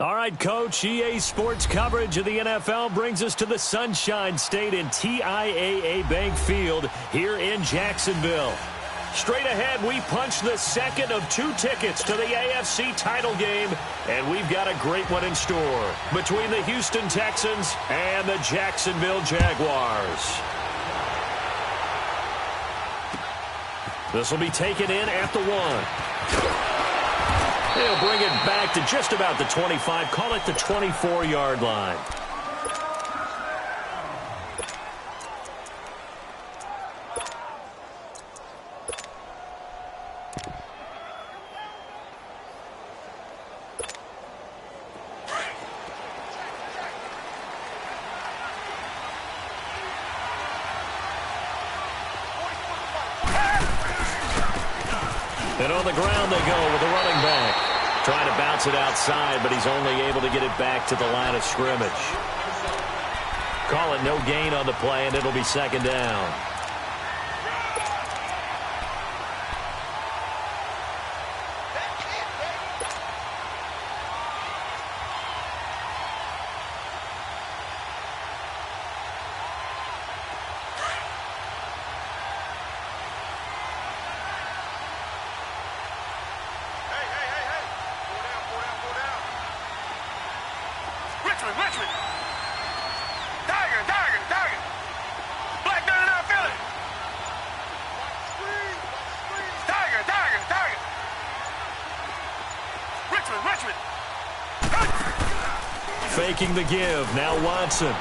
All right, Coach, EA Sports coverage of the NFL brings us to the Sunshine State in TIAA Bank Field here in Jacksonville. Straight ahead, we punch the second of 2 tickets to the AFC title game, and we've got a great one in store between the Houston Texans and the Jacksonville Jaguars. This will be taken in at the 1. They'll bring it back to just about the 25, call it the 24-yard line. And on the ground they go with the running back. Trying to bounce it outside, but he's only able to get it back to the line of scrimmage. Call it no gain on the play, and it'll be second down. Faking the give. Now Watson.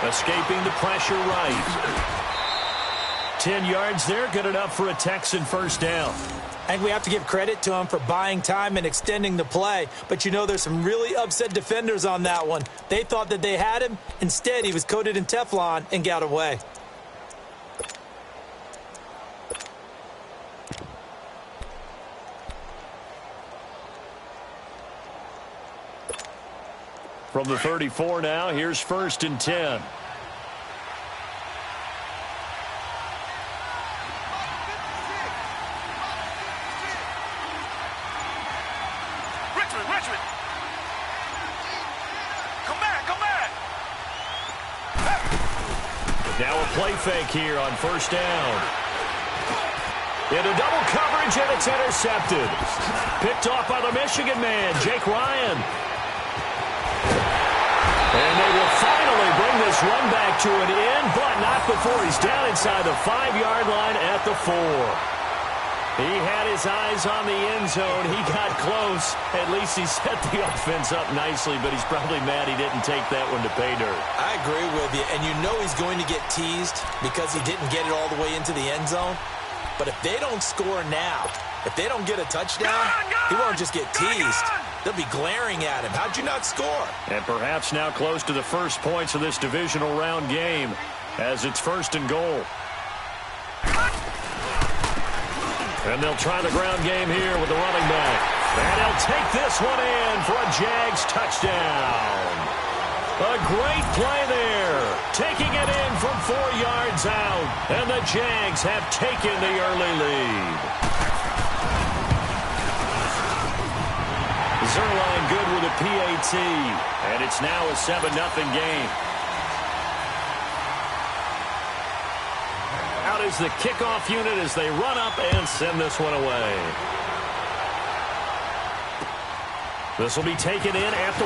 Escaping the pressure right. 10 yards there. Good enough for a Texan first down. I think we have to give credit to him for buying time and extending the play. But, you know, there's some really upset defenders on that one. They thought that they had him. Instead, he was coated in Teflon and got away. From the 34 now, here's 1st and 10. Richmond. Come back. Now a play fake here on 1st down. Into double coverage, and it's intercepted. Picked off by the Michigan man, Jake Ryan. And they will finally bring this run back to an end, but not before he's down inside the 5-yard line at the 4. He had his eyes on the end zone. He got close. At least he set the offense up nicely, but he's probably mad he didn't take that one to pay dirt. I agree with you, and you know he's going to get teased because he didn't get it all the way into the end zone. But if they don't score now, if they don't get a touchdown, he won't just get teased. They'll be glaring at him. How'd you not score? And perhaps now close to the first points of this divisional round game as it's 1st and goal. And they'll try the ground game here with the running back. And he'll take this one in for a Jags touchdown. A great play there. Taking it in from 4 yards out. And the Jags have taken the early lead. Zerline good with a PAT, and it's now a 7-0 game. Out is the kickoff unit as they run up and send this one away. This will be taken in at the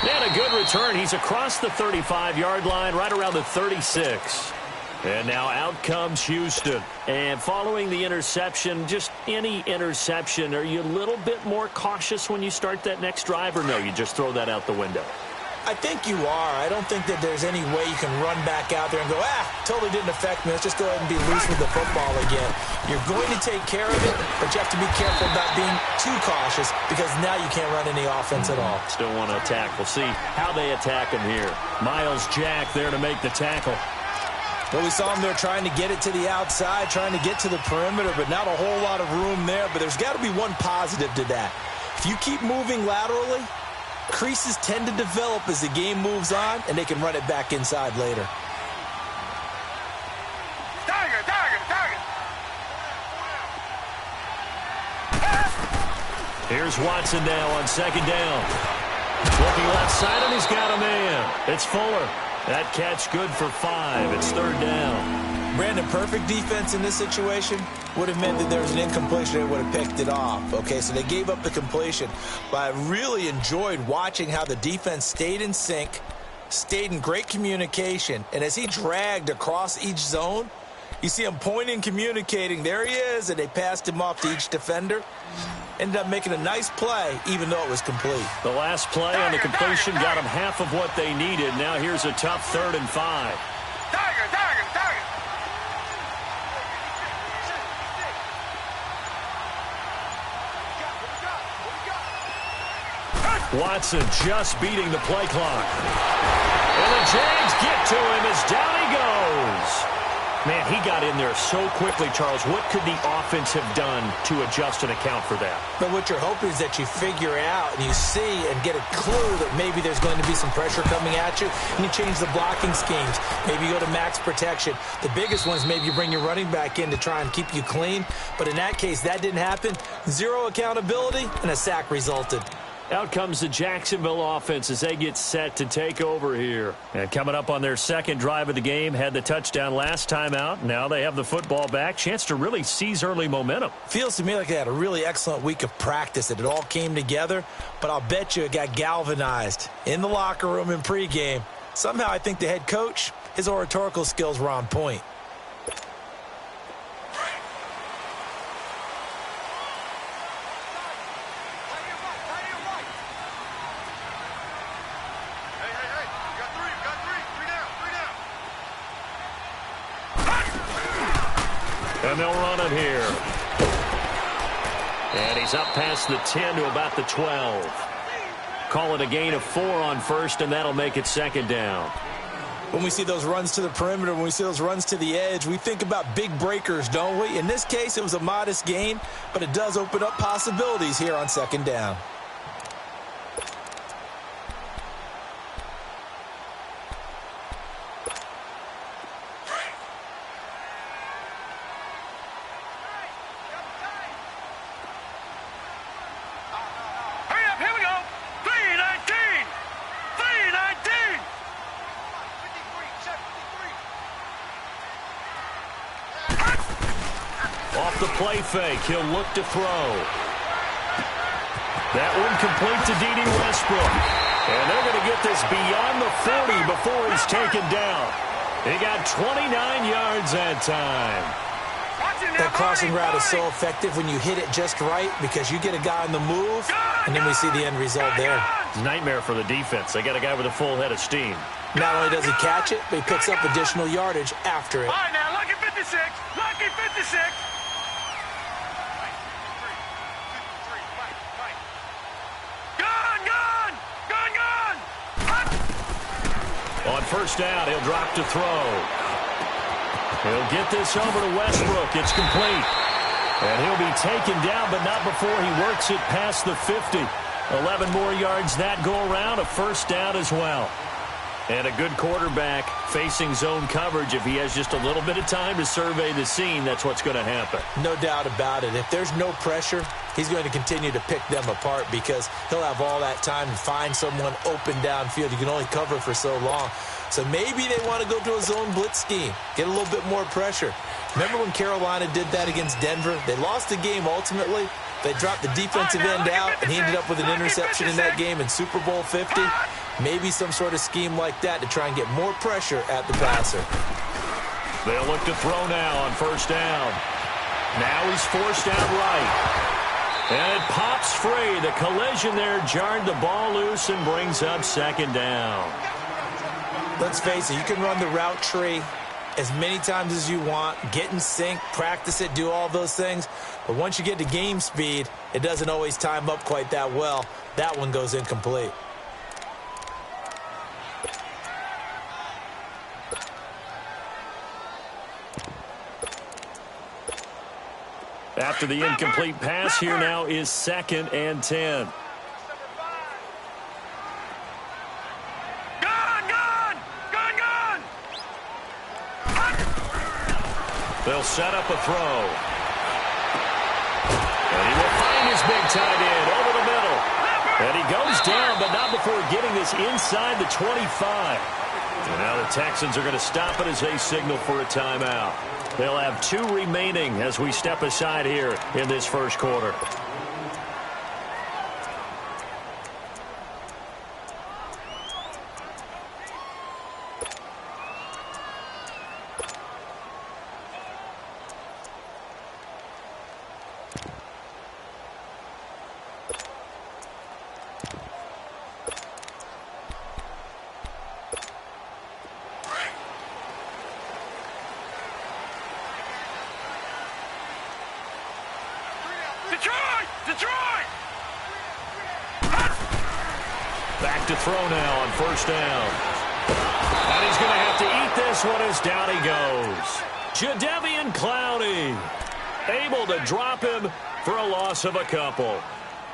1. And a good return. He's across the 35-yard line, right around the 36. And now out comes Houston. And following the interception, just any interception, are you a little bit more cautious when you start that next drive, or no, you just throw that out the window? I think you are. I don't think that there's any way you can run back out there and go, totally didn't affect me. Let's just go ahead and be loose with the football again. You're going to take care of it, but you have to be careful about being too cautious because now you can't run any offense at all. Still want to attack. We'll see how they attack him here. Miles Jack there to make the tackle. Well, we saw him there trying to get it to the outside, trying to get to the perimeter, but not a whole lot of room there. But there's got to be one positive to that. If you keep moving laterally, creases tend to develop as the game moves on, and they can run it back inside later. Tiger! Here's Watson now on second down. Looking left side, and he's got a man. It's Fuller. That catch good for 5. It's third down. Brandon, perfect defense in this situation would have meant that there was an incompletion. They would have picked it off. Okay, so they gave up the completion. But I really enjoyed watching how the defense stayed in sync, stayed in great communication, and as he dragged across each zone, you see him pointing, communicating. There he is, and they passed him off to each defender. Ended up making a nice play, even though it was complete. The last play on the completion got them half of what they needed. Now here's a tough 3rd and 5. Watson just beating the play clock. And the Jags get to him as down he goes. Man, he got in there so quickly, Charles. What could the offense have done to adjust and account for that? But what you're hoping is that you figure out and you see and get a clue that maybe there's going to be some pressure coming at you, and you change the blocking schemes. Maybe you go to max protection. The biggest one is maybe you bring your running back in to try and keep you clean. But in that case, that didn't happen. 0 accountability, and a sack resulted. Out comes the Jacksonville offense as they get set to take over here. And coming up on their second drive of the game, had the touchdown last time out. Now they have the football back. Chance to really seize early momentum. Feels to me like they had a really excellent week of practice. It all came together, but I'll bet you it got galvanized in the locker room in pregame. Somehow I think the head coach, his oratorical skills were on point. And they'll run it here. And he's up past the 10 to about the 12. Call it a gain of 4 on first, and that'll make it second down. When we see those runs to the perimeter, when we see those runs to the edge, we think about big breakers, don't we? In this case, it was a modest gain, but it does open up possibilities here on second down. Off the play fake, he'll look to throw. That one complete to D.D. Westbrook. And they're going to get this beyond the 40 before he's taken down. He got 29 yards that time. That crossing route is so effective when you hit it just right because you get a guy on the move, and then we see the end result there. It's a nightmare for the defense. They got a guy with a full head of steam. Not only does he catch it, but he picks up additional yardage after it. All right, now, lucky 56. Lucky 56. On first down, he'll drop to throw. He'll get this over to Westbrook. It's complete. And he'll be taken down, but not before he works it past the 50. 11 more yards that go around, a first down as well. And a good quarterback facing zone coverage. If he has just a little bit of time to survey the scene, that's what's going to happen. No doubt about it. If there's no pressure, he's going to continue to pick them apart because he'll have all that time to find someone open downfield. You can only cover for so long. So maybe they want to go to a zone blitz scheme, get a little bit more pressure. Remember when Carolina did that against Denver? They lost the game ultimately. They dropped the defensive end out, and he ended up with an interception in that game in Super Bowl 50. Maybe some sort of scheme like that to try and get more pressure at the passer. They'll look to throw now on first down. Now he's forced out right. And it pops free. The collision there jarred the ball loose and brings up second down. Let's face it, you can run the route tree as many times as you want, get in sync, practice it, do all those things. But once you get to game speed, it doesn't always time up quite that well. That one goes incomplete. After the incomplete pass, here now is 2nd and 10. They'll set up a throw. And he will find his big tight end over And he goes down, but not before getting this inside the 25. And now the Texans are going to stop it as they signal for a timeout. They'll have 2 remaining as we step aside here in this first quarter. Detroit! Back to throw now on first down. And he's going to have to eat this one as down he goes. Jadeveon Clowney able to drop him for a loss of a couple.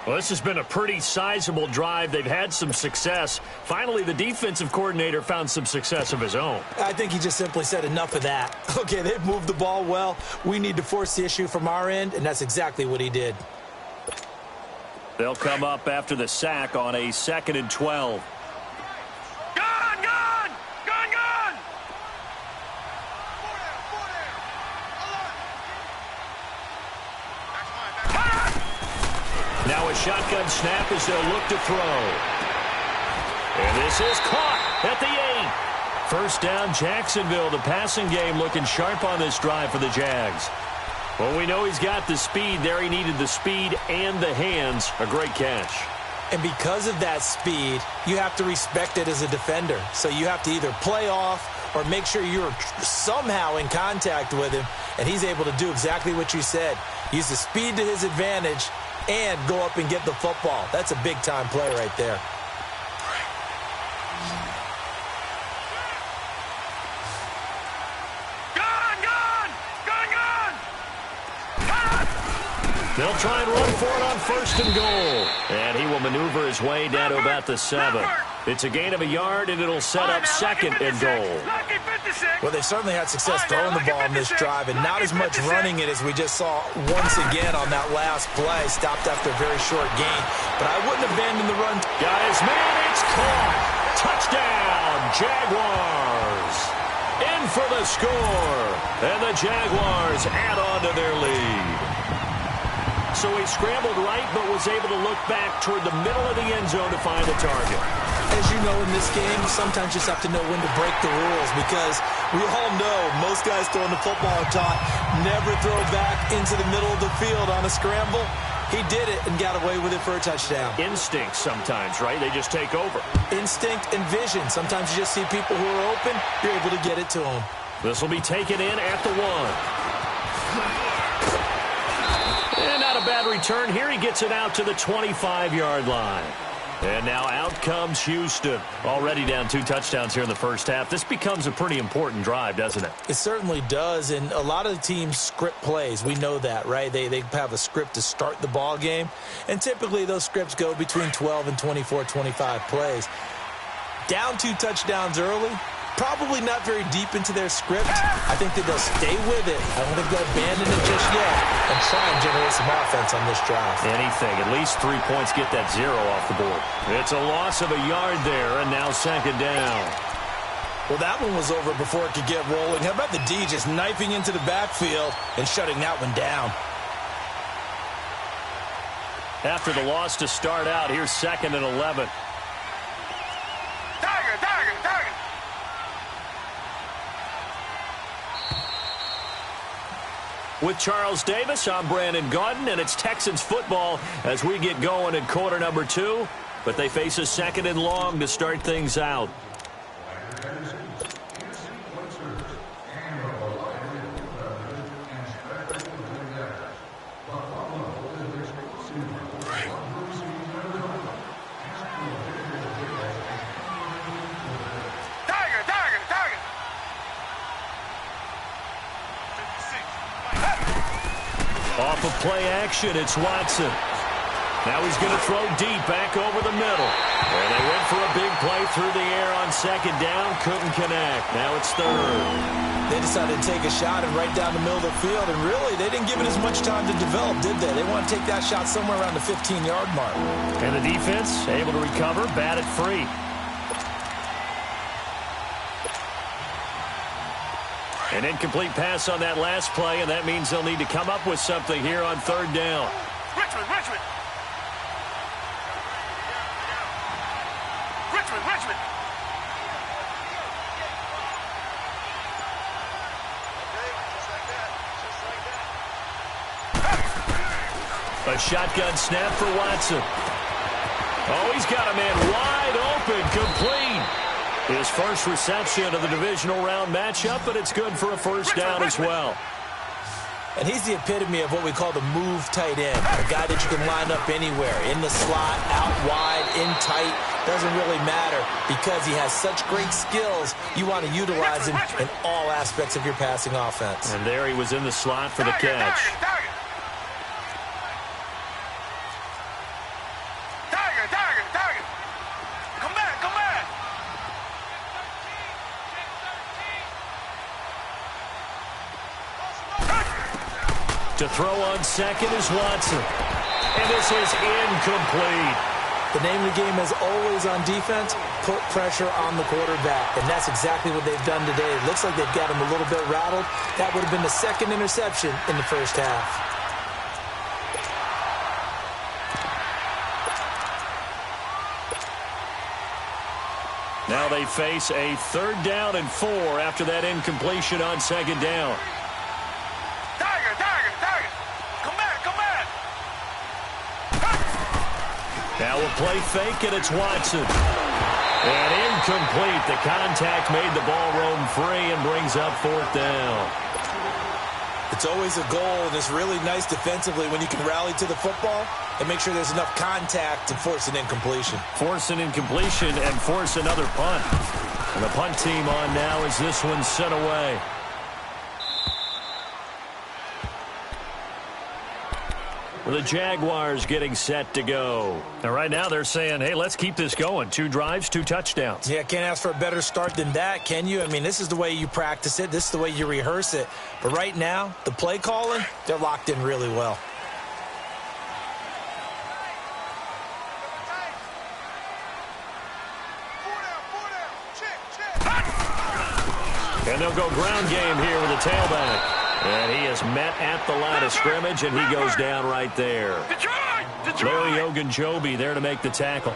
Well, this has been a pretty sizable drive. They've had some success. Finally, the defensive coordinator found some success of his own. I think he just simply said enough of that. Okay, they've moved the ball well. We need to force the issue from our end, and that's exactly what he did. They'll come up after the sack on a 2nd and 12. Gone! Now a shotgun snap as they'll look to throw. And this is caught at the 8. First down, Jacksonville. The passing game looking sharp on this drive for the Jags. Well, we know he's got the speed there. He needed the speed and the hands. A great catch. And because of that speed, you have to respect it as a defender. So you have to either play off or make sure you're somehow in contact with him. And he's able to do exactly what you said. Use the speed to his advantage and go up and get the football. That's a big-time play right there. They'll try and run for it on 1st and goal. And he will maneuver his way down to about the 7. It's a gain of a yard, and it'll set up 2nd and goal. Well, they certainly had success throwing the ball in this drive, and not as much running it as we just saw once again on that last play. Stopped after a very short gain. But I wouldn't abandon the run. Guys, man, it's caught. Touchdown, Jaguars. In for the score. And the Jaguars add on to their lead. So he scrambled right, but was able to look back toward the middle of the end zone to find the target. As you know, in this game, sometimes you just have to know when to break the rules, because we all know most guys throwing the football are taught never throw back into the middle of the field on a scramble. He did it and got away with it for a touchdown. Instinct sometimes, right? They just take over. Instinct and vision. Sometimes you just see people who are open, you're able to get it to them. This will be taken in at the 1. And not a bad return. Here he gets it out to the 25-yard line. And now out comes Houston. Already down 2 touchdowns here in the first half. This becomes a pretty important drive, doesn't it? It certainly does. And a lot of the teams script plays. We know that, right? They have a script to start the ball game. And typically those scripts go between 12 and 24, 25 plays. Down 2 touchdowns early. Probably not very deep into their script. I think that they'll stay with it. I don't think they'll abandon it just yet and try and generate some offense on this drive. Anything. At least 3 points get that 0 off the board. It's a loss of a yard there, and now 2nd down. Well, that one was over before it could get rolling. How about the D just knifing into the backfield and shutting that one down? After the loss to start out, here's 2nd and 11. Tiger! With Charles Davis, I'm Brandon Gaudin, and it's Texans football as we get going in quarter number 2. But they face a 2nd and long to start things out. Off of play action, it's Watson. Now he's going to throw deep back over the middle. And they went for a big play through the air on second down. Couldn't connect. Now it's third. They decided to take a shot and right down the middle of the field, and really, they didn't give it as much time to develop, did they? They want to take that shot somewhere around the 15-yard mark. And the defense able to recover, bat it free. An incomplete pass on that last play, and that means they'll need to come up with something here on third down. Richmond. A shotgun snap for Watson. Oh, he's got a man wide open, complete. His first reception of the divisional round matchup, but it's good for a first down as well. And he's the epitome of what we call the move tight end, a guy that you can line up anywhere, in the slot, out wide, in tight, doesn't really matter because he has such great skills. You want to utilize him in all aspects of your passing offense. And there he was in the slot for the catch. Target. Come back. To throw on second is Watson. And this is incomplete. The name of the game is always on defense, put pressure on the quarterback. And that's exactly what they've done today. It looks like they've got him a little bit rattled. That would have been the second interception in the first half. Now they face a 3rd down and 4 after that incompletion on second down. Target. Come back. Now a play fake, and it's Watson. And incomplete. The contact made the ball roam free and brings up 4th down. It's always a goal, and it's really nice defensively when you can rally to the football and make sure there's enough contact to force an incompletion. Force an incompletion and force another punt. And the punt team on now as this one's sent away. The Jaguars getting set to go. And right now they're saying, hey, let's keep this going. 2 drives, 2 touchdowns. Yeah, can't ask for a better start than that, can you? I mean, this is the way you practice it. This is the way you rehearse it. But right now, the play calling, they're locked in really well. And they'll go ground game here with a tailback. And he is met at the line of scrimmage, and he goes down right there. Detroit! Larry Ogunjobi there to make the tackle.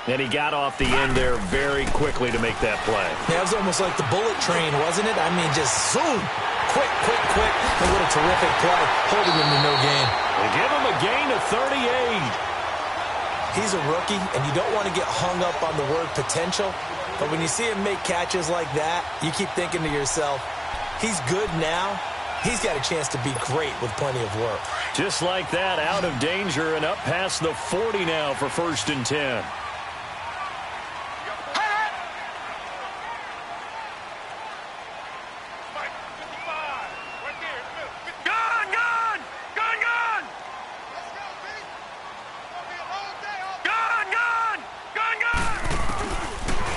And he got off the end there very quickly to make that play. Yeah, it was almost like the bullet train, wasn't it? I mean, just zoom. Quick. And what a terrific play, holding him to no gain. They give him a gain of 38. He's a rookie, and you don't want to get hung up on the word potential. But when you see him make catches like that, you keep thinking to yourself, he's good now. He's got a chance to be great with plenty of work. Just like that, out of danger and up past the 40 now for 1st and 10.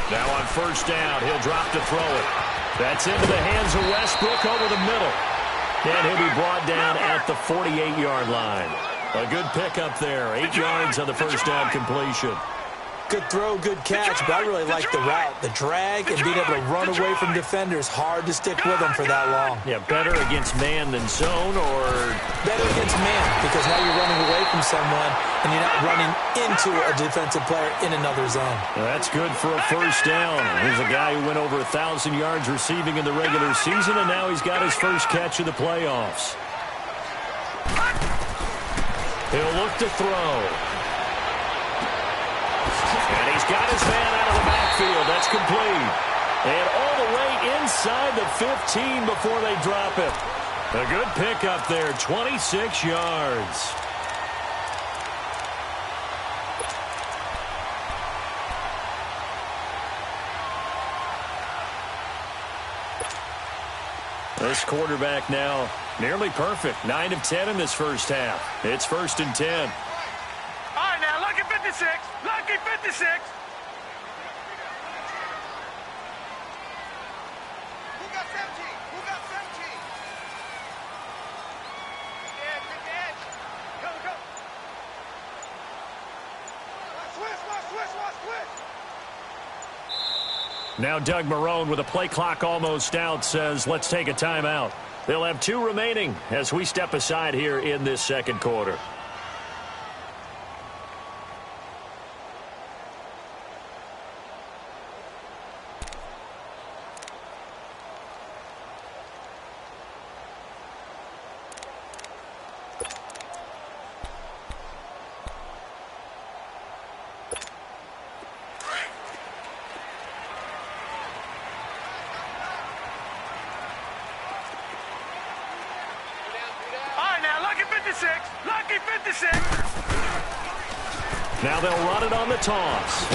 Now on 1st down, he'll drop to throw it. That's into the hands of Westbrook over the middle. And he'll be brought down at the 48-yard line. A good pickup there. 8 yards on the 1st down completion. Good throw, good catch, but I really like the route. The drag and being able to run away from defenders. Hard to stick with them for that long. Yeah, better against man than zone, or better against man, because now you're running away from someone and you're not running into a defensive player in another zone. Well, that's good for a 1st down. Here's a guy who went over 1,000 yards receiving in the regular season, and now he's got his first catch of the playoffs. He'll look to throw. And he's got his man out of the backfield. That's complete. And all the way inside the 15 before they drop it. A good pickup there, 26 yards. This quarterback now nearly perfect. 9 of 10 in this first half. It's 1st and 10. All right, now, lucky 56. Lucky 56. Now Doug Marrone, with a play clock almost out, says let's take a timeout. They'll have 2 remaining as we step aside here in this second quarter. Lucky 56. Now they'll run it on the toss.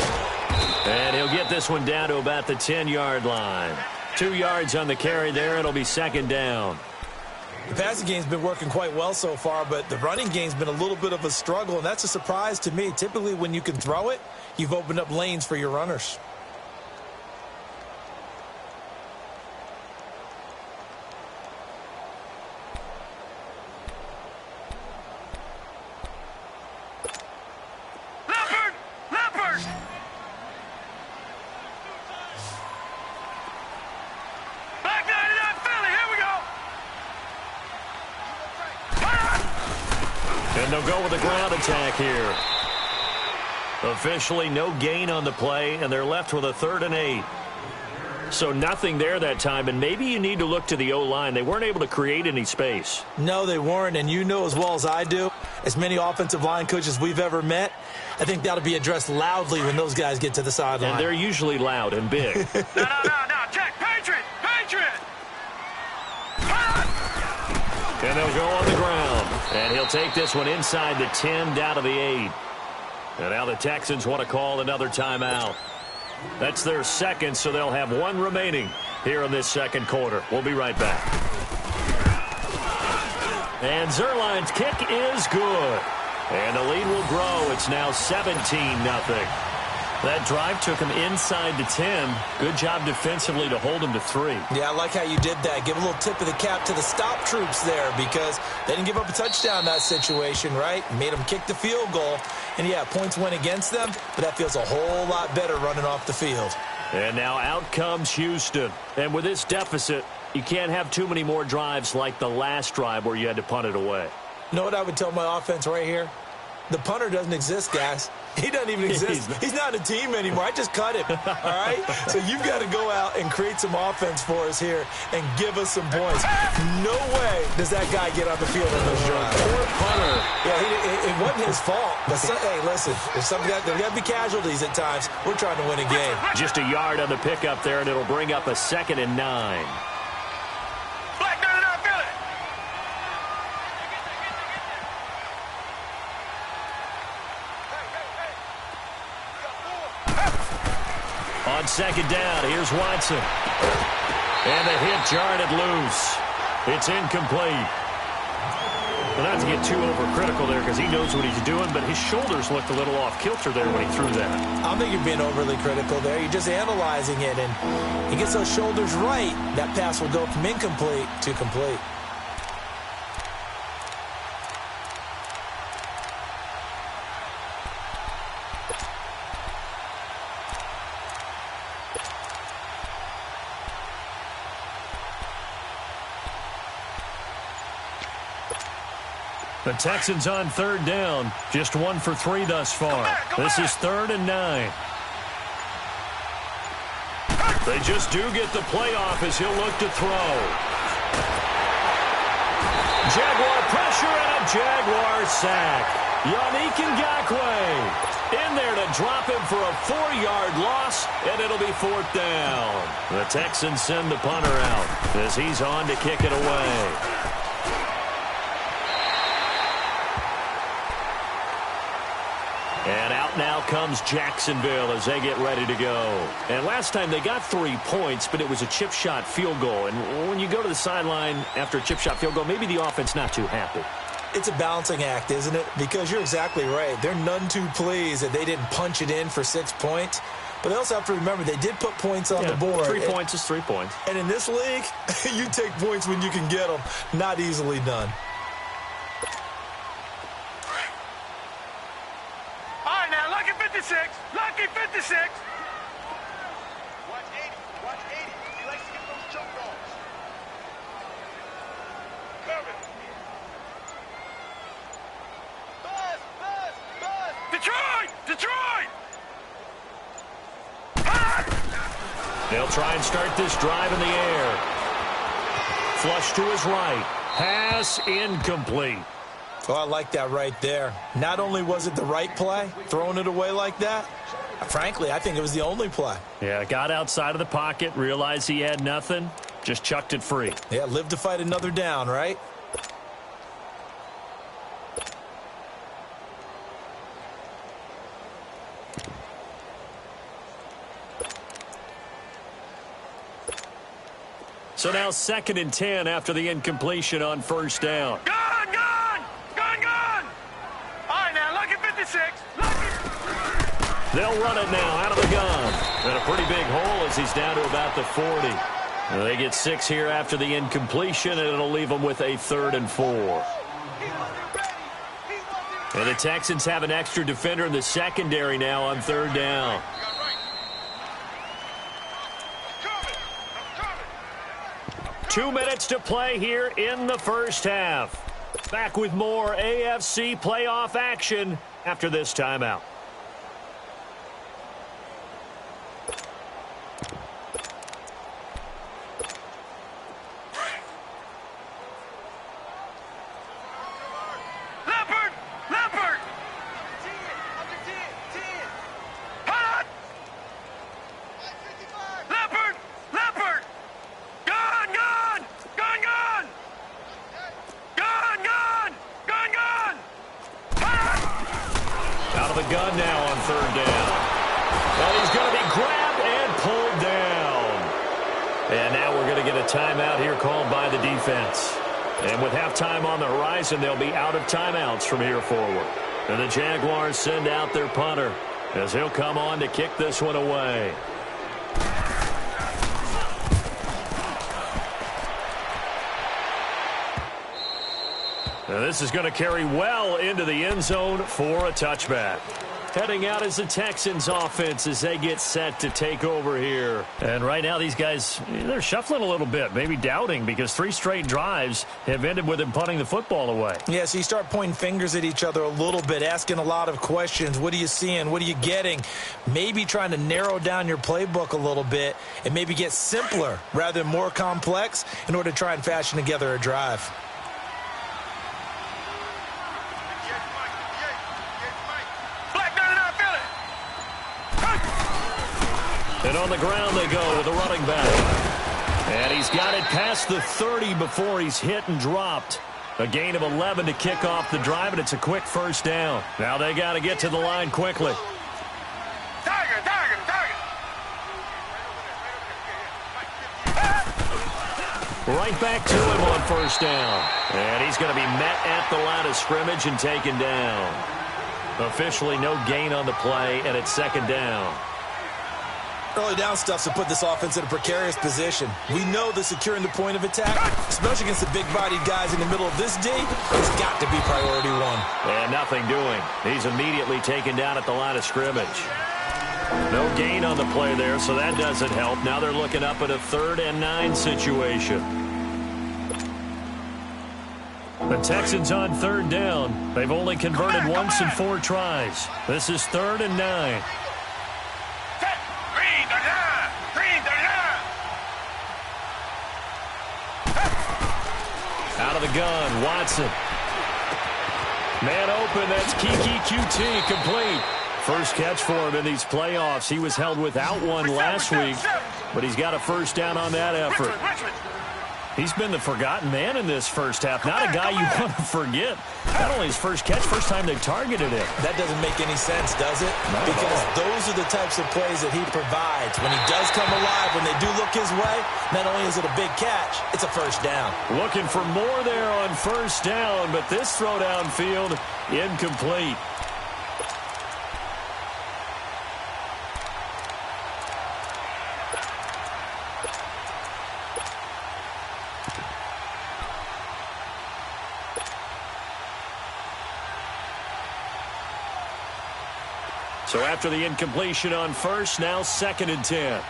And he'll get this one down to about the 10-yard line. 2 yards on the carry there. It'll be second down. The passing game's been working quite well so far, but the running game's been a little bit of a struggle, and that's a surprise to me. Typically, when you can throw it, you've opened up lanes for your runners. And they'll go with a ground attack here. Officially no gain on the play, and they're left with a 3rd and 8. So nothing there that time, and maybe you need to look to the O-line. They weren't able to create any space. No, they weren't, and you know as well as I do, as many offensive line coaches we've ever met, I think that'll be addressed loudly when those guys get to the sideline. And they're usually loud and big. No, check, Patriot! And they'll go on the ground. And he'll take this one inside the 10 down to the 8. And now the Texans want to call another timeout. That's their second, so they'll have 1 remaining here in this second quarter. We'll be right back. And Zerline's kick is good. And the lead will grow. It's now 17-0. That drive took him inside the 10. Good job defensively to hold him to 3. Yeah, I like how you did that. Give a little tip of the cap to the stop troops there because they didn't give up a touchdown in that situation, right? Made them kick the field goal. And, yeah, points went against them, but that feels a whole lot better running off the field. And now out comes Houston. And with this deficit, you can't have too many more drives like the last drive where you had to punt it away. You know what I would tell my offense right here? The punter doesn't exist, guys. He doesn't even exist. He's not a team anymore. I just cut him, all right? So you've got to go out and create some offense for us here and give us some points. No way does that guy get on the field on those drives. Poor punter. Yeah, it wasn't his fault. But, hey, listen, there's got to be casualties at times. We're trying to win a game. Just a yard on the pickup there, and it'll bring up a 2nd and 9. On 2nd down, here's Watson. And the hit jarred it loose. It's incomplete. Well, not to get too overcritical there because he knows what he's doing, but his shoulders looked a little off kilter there when he threw that. I don't think you're being overly critical there. You're just analyzing it, and he gets those shoulders right. That pass will go from incomplete to complete. The Texans on 3rd down. Just 1 for 3 thus far. This is 3rd and 9. They just do get the play off as he'll look to throw. Jaguar pressure and a Jaguar sack. Yannick Ngakoue in there to drop him for a 4-yard loss, and it'll be 4th down. The Texans send the punter out as he's on to kick it away. And out now comes Jacksonville as they get ready to go. And last time they got 3 points, but it was a chip shot field goal. And when you go to the sideline after a chip shot field goal, maybe the offense not too happy. It's a balancing act, isn't it? Because you're exactly right. They're none too pleased that they didn't punch it in for 6 points. But they also have to remember they did put points on the board. 3 points is 3 points. And in this league, you take points when you can get them. Not easily done. 56. Lucky 56. Watch 80. Watch 80. He likes to get those jump balls. Coming. Buzz! Buzz! Buzz! Detroit! Detroit! They'll try and start this drive in the air. Flush to his right. Pass incomplete. Oh, I like that right there. Not only was it the right play, throwing it away like that, frankly, I think it was the only play. Yeah, got outside of the pocket, realized he had nothing, just chucked it free. Yeah, live to fight another down, right? So now 2nd and 10 after the incompletion on first down. Gone! Gone! Gone! Gone! All right, now, lucky 56. Lucky. They'll run it now out of the gun. And a pretty big hole as he's down to about the 40. They get 6 here after the incompletion, and it'll leave them with a 3rd and 4. And the Texans have an extra defender in the secondary now on 3rd down. 2 minutes to play here in the first half. Back with more AFC playoff action after this timeout. Leopard! Leopard! Hot! Leopard! Leopard! Gone! Gone! Gone! Gone! Gone! Gone! Gone! Gone! Hot! Out of the gun now on 3rd down. Well, he's going to be grabbed and pulled down. And now we're going to get a timeout here called by the defense. And with halftime on the horizon, they'll be out of timeouts from here forward. And the Jaguars send out their punter as he'll come on to kick this one away. Now this is going to carry well into the end zone for a touchback. Heading out as the Texans offense as they get set to take over here. And right now these guys, they're shuffling a little bit, maybe doubting, because 3 straight drives have ended with them punting the football away. Yeah, so you start pointing fingers at each other a little bit, asking a lot of questions. What are you seeing? What are you getting? Maybe trying to narrow down your playbook a little bit and maybe get simpler rather than more complex in order to try and fashion together a drive. And on the ground they go with a running back. And he's got it past the 30 before he's hit and dropped. A gain of 11 to kick off the drive, and it's a quick first down. Now they got to get to the line quickly. Tiger! Tiger! Tiger! Right back to him on first down. And he's going to be met at the line of scrimmage and taken down. Officially no gain on the play, and it's 2nd down. Early down stuff's to put this offense in a precarious position. We know that securing the point of attack, especially against the big-bodied guys in the middle of this D, has got to be priority 1. And nothing doing. He's immediately taken down at the line of scrimmage. No gain on the play there, so that doesn't help. Now they're looking up at a 3rd and 9 situation. The Texans on 3rd down. They've only converted once in 4 tries. This is 3rd and 9. Out of the gun, Watson. Man open, that's Kiki QT, complete. First catch for him in these playoffs. He was held without one last week, but he's got a first down on that effort. He's been the forgotten man in this first half. Not a guy you want to forget. Not only his first catch, first time they've targeted him. That doesn't make any sense, does it? Because those are the types of plays that he provides. When he does come alive, when they do look his way, not only is it a big catch, it's a first down. Looking for more there on first down, but this throw downfield incomplete. So So after the incompletion on first, now 2nd and 10.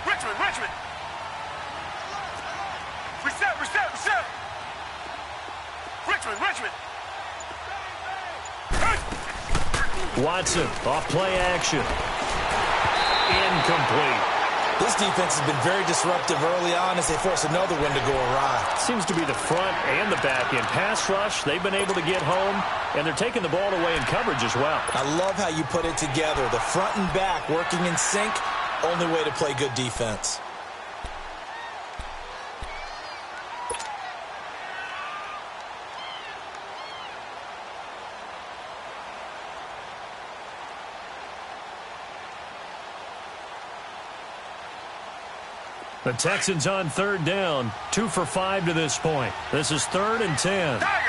Richmond. Reset. Richmond. Watson, off play action. Incomplete. This defense has been very disruptive early on as they force another one to go awry. Seems to be the front and the back end. Pass rush, they've been able to get home, and they're taking the ball away in coverage as well. I love how you put it together. The front and back working in sync, only way to play good defense. The Texans on 3rd down, 2 for 5 to this point. This is 3rd and 10. Tiger.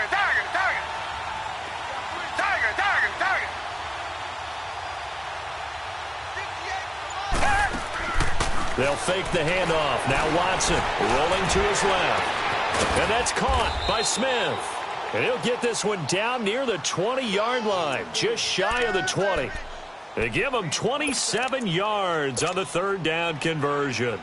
They'll fake the handoff. Now Watson rolling to his left. And that's caught by Smith. And he'll get this one down near the 20-yard line, just shy of the 20. They give him 27 yards on the 3rd down conversion.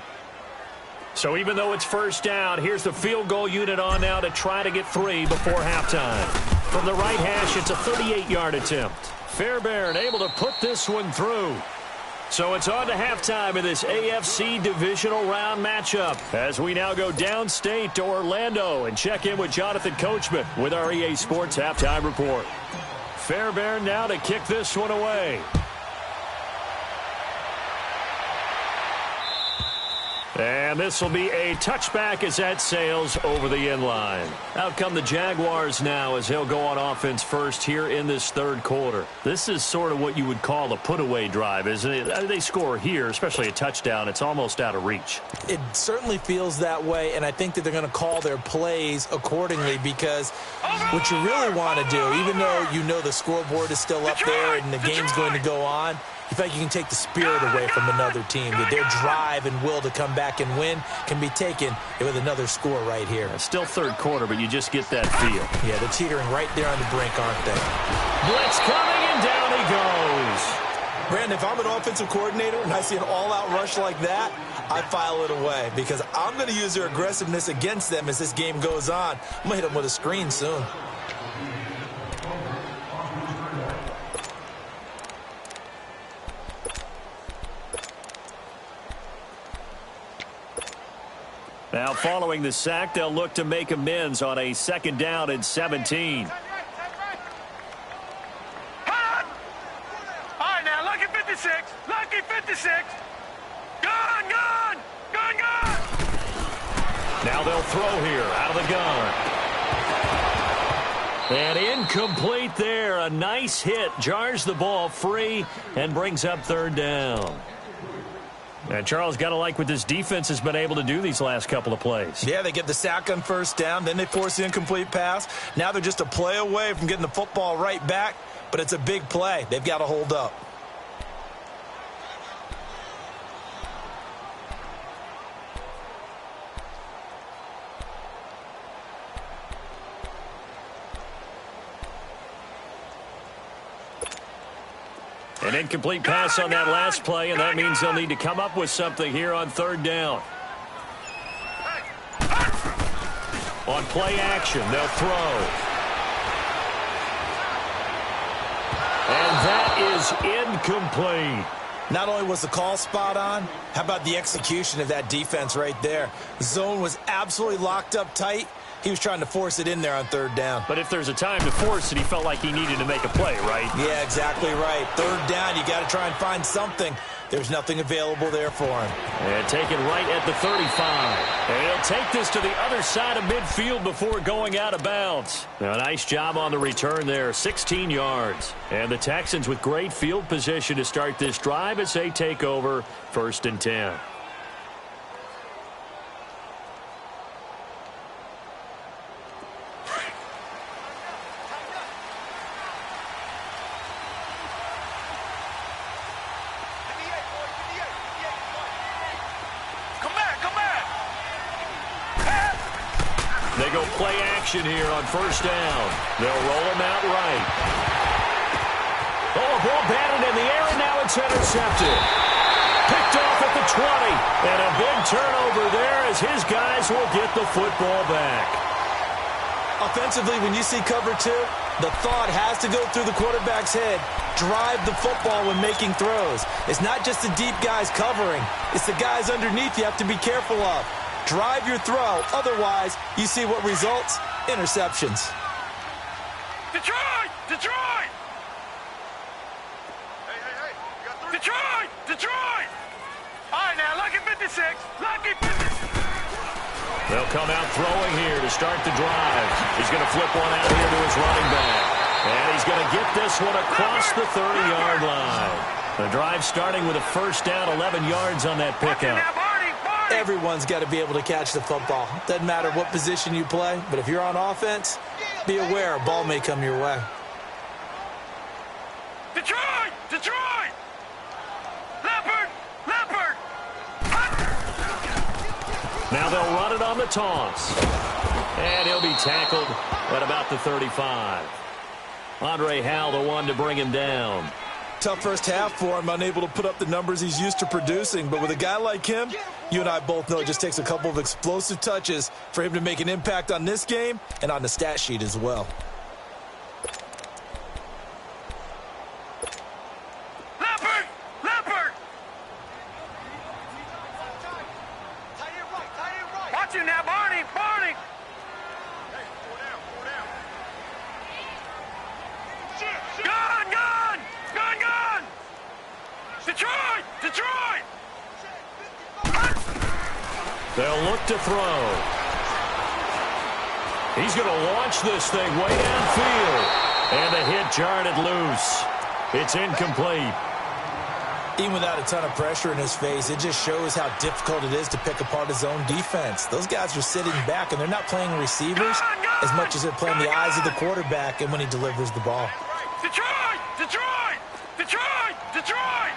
So even though it's 1st down, here's the field goal unit on now to try to get 3 before halftime. From the right hash, it's a 38-yard attempt. Fairbairn able to put this one through. So it's on to halftime in this AFC divisional round matchup as we now go downstate to Orlando and check in with Jonathan Coachman with our EA Sports Halftime Report. Fairbairn now to kick this one away. And this will be a touchback as that sails over the end line. Out come the Jaguars now as he'll go on offense first here in this 3rd quarter. This is sort of what you would call a put-away drive, isn't it? They score here, especially a touchdown. It's almost out of reach. It certainly feels that way, and I think that they're going to call their plays accordingly because what you really want to do, even though you know the scoreboard is still up there and the game's going to go on, you feel like you can take the spirit away from another team. That their drive and will to come back and win can be taken with another score right here. It's still 3rd quarter, but you just get that feel. Yeah, they're teetering right there on the brink, aren't they? Blitz coming, and down he goes. Brandon, if I'm an offensive coordinator and I see an all-out rush like that, I file it away because I'm going to use their aggressiveness against them as this game goes on. I'm going to hit them with a screen soon. Now, following the sack, they'll look to make amends on a 2nd down and 17. All right, now, lucky 56. Lucky 56. Gun. Now they'll throw here out of the gun. And incomplete there. A nice hit. Jars the ball free and brings up 3rd down. And Charles, got to like what this defense has been able to do these last couple of plays. Yeah, they get the sack on 1st down, then they force the incomplete pass. Now they're just a play away from getting the football right back, but it's a big play. They've got to hold up. An incomplete pass on that last play, and that means they'll need to come up with something here on 3rd down. On play action, they'll throw. And that is incomplete. Not only was the call spot on, how about the execution of that defense right there? The zone was absolutely locked up tight. He was trying to force it in there on 3rd down. But if there's a time to force it, he felt like he needed to make a play, right? Yeah, exactly right. 3rd down, you got to try and find something. There's nothing available there for him. And taken right at the 35. And he'll take this to the other side of midfield before going out of bounds. Now, nice job on the return there, 16 yards. And the Texans with great field position to start this drive as they take over 1st and 10. They go play action here on 1st down. They'll roll him out right. Oh, a ball batted it in the air, and now it's intercepted. Picked off at the 20. And a big turnover there as his guys will get the football back. Offensively, when you see cover 2, the thought has to go through the quarterback's head. Drive the football when making throws. It's not just the deep guys covering. It's the guys underneath you have to be careful of. Drive your throw. Otherwise, you see what results? Interceptions. Detroit! Detroit! Hey. You got 3. Detroit! Detroit! All right, now, lucky 56. Lucky 56. They'll come out throwing here to start the drive. He's going to flip one out here to his running back. And he's going to get this one across the 30-yard line. The drive starting with a first down, 11 yards on that pickup. Everyone's got to be able to catch the football. Doesn't matter what position you play, but if you're on offense, be aware a ball may come your way. Detroit! Detroit! Leopard! Leopard! Now they'll run it on the toss. And he'll be tackled at about the 35. Andre Howell, the one to bring him down. Tough first half for him, unable to put up the numbers he's used to producing. But with a guy like him, you and I both know it just takes a couple of explosive touches for him to make an impact on this game and on the stat sheet as well. Leopard! Leopard! Watch him now, Barney! Barney! Hey, 4 down, 4 down. Gun! Gun! Gun! Gun! Detroit! Detroit! They'll look to throw. He's going to launch this thing way downfield. And the hit jarred it loose. It's incomplete. Even without a ton of pressure in his face, it just shows how difficult it is to pick apart his own defense. Those guys are sitting back, and they're not playing receivers as much as they're playing the eyes of the quarterback and when he delivers the ball. Detroit! Detroit! Detroit! Detroit!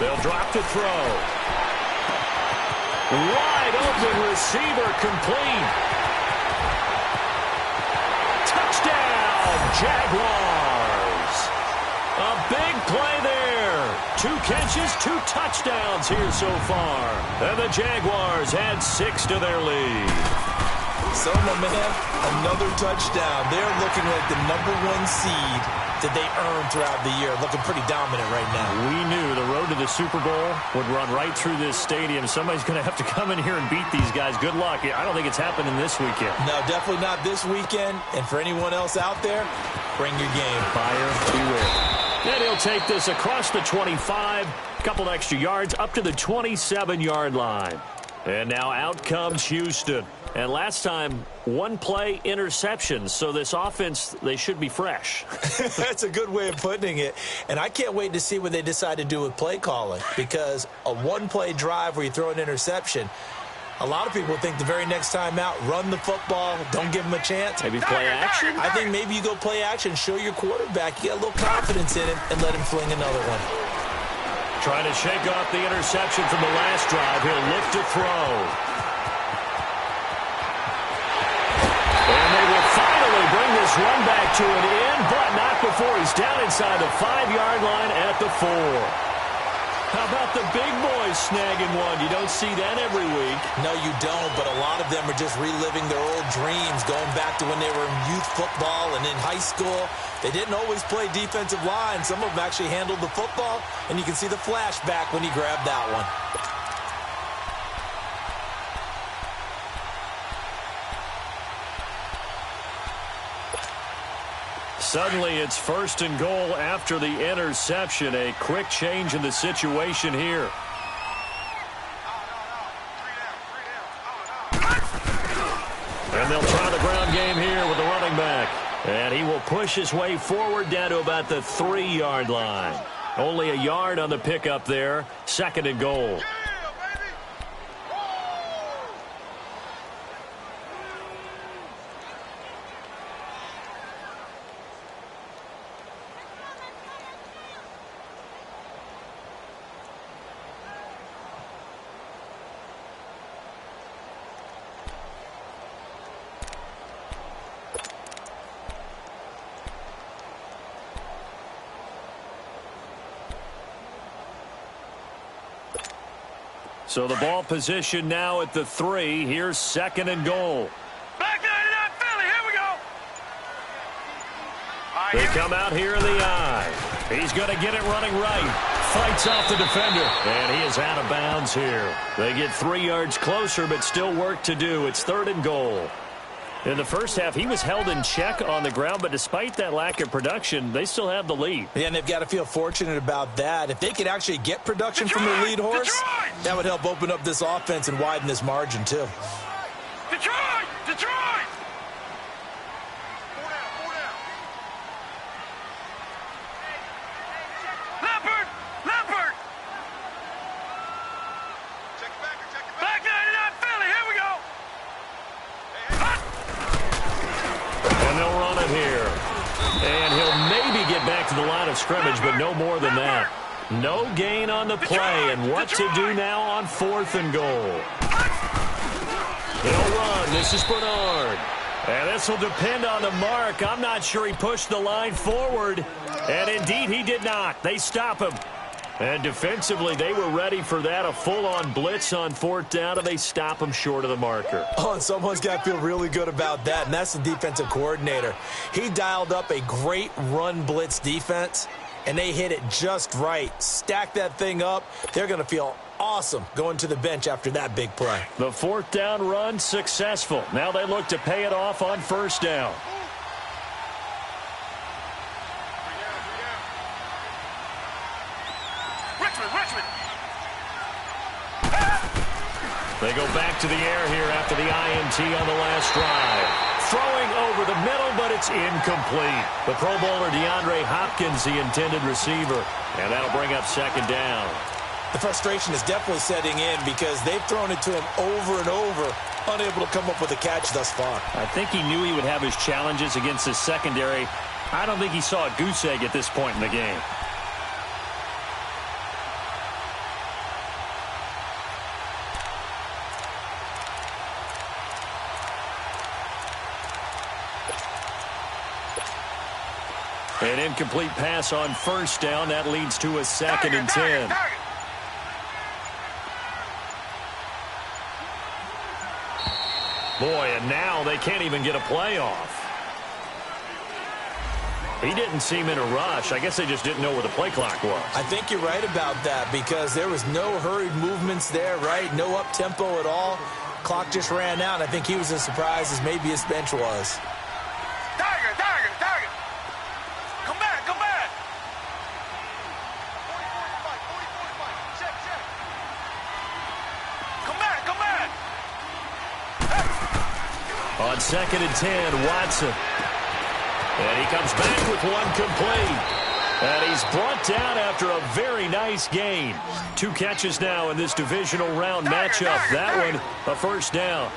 They'll drop to throw. Wide open receiver complete. Touchdown, Jaguars. A big play there. 2 catches, 2 touchdowns here so far. And the Jaguars add 6 to their lead. So, my man, another touchdown. They're looking like the #1 seed that they earned throughout the year. Looking pretty dominant right now. We knew the road to the Super Bowl would run right through this stadium. Somebody's going to have to come in here and beat these guys. Good luck. I don't think it's happening this weekend. No, definitely not this weekend. And for anyone else out there, bring your game. Buyer beware. And he'll take this across the 25, a couple extra yards up to the 27-yard line. And now out comes Houston. And last time, 1 play interception. So this offense, they should be fresh. That's a good way of putting it. And I can't wait to see what they decide to do with play calling. Because a 1-play drive where you throw an interception, a lot of people think the very next time out, run the football, don't give them a chance. Maybe play action? I think maybe you go play action, show your quarterback, you get a little confidence in him, and let him fling another one. Trying to shake off the interception from the last drive. He'll look to throw. And they will finally bring this run back to an end, but not before he's down inside the 5-yard line at the 4. How about the big boys snagging one? You don't see that every week. No, you don't, but a lot of them are just reliving their old dreams, going back to when they were in youth football and in high school. They didn't always play defensive line. Some of them actually handled the football, and you can see the flashback when he grabbed that one. Suddenly, it's 1st and goal after the interception. A quick change in the situation here. And they'll try the ground game here with the running back. And he will push his way forward down to about the 3-yard line. Only a yard on the pickup there. 2nd and goal. So the ball position now at the 3. Here's 2nd and goal. Back 99 Philly, here we go. They come out here in the eye. He's going to get it running right. Fights off the defender, and he is out of bounds here. They get 3 yards closer, but still work to do. It's 3rd and goal. In the first half, he was held in check on the ground, but despite that lack of production, they still have the lead. Yeah, and they've got to feel fortunate about that. If they could actually get production from their lead horse, that would help open up this offense and widen this margin, too. Detroit! Detroit! Leopard! Leopard! Check it back. Back 99 Philly, here we go. And they'll run it here. And he'll maybe get back to the line of scrimmage, but no more than that. No gain on the play, and what to do now on 4th and goal. He'll run. This is Bernard. And this will depend on the mark. I'm not sure he pushed the line forward. And indeed, he did not. They stop him. And defensively, they were ready for that. A full-on blitz on 4th down, and they stop him short of the marker. Oh, and someone's got to feel really good about that, and that's the defensive coordinator. He dialed up a great run blitz defense, and they hit it just right. Stack that thing up. They're going to feel awesome going to the bench after that big play. The 4th down run successful. Now they look to pay it off on 1st down. Richmond! They go back to the air here after the INT on the last drive. Throwing over the middle, but it's incomplete. The Pro Bowler DeAndre Hopkins, the intended receiver. And that'll bring up 2nd down. The frustration is definitely setting in because they've thrown it to him over and over, unable to come up with a catch thus far. I think he knew he would have his challenges against his secondary. I don't think he saw a goose egg at this point in the game. An incomplete pass on 1st down. That leads to a 2nd and 10. Boy, and now they can't even get a play off. He didn't seem in a rush. I guess they just didn't know where the play clock was. I think you're right about that because there was no hurried movements there, right? No up-tempo at all. Clock just ran out. I think he was as surprised as maybe his bench was. Tiger! Come back! 40-45. Check. Come back! On 2nd and 10, Watson. And he comes back with one complete. And he's brought down after a very nice gain. 2 catches now in this divisional round matchup. That one, a 1st down.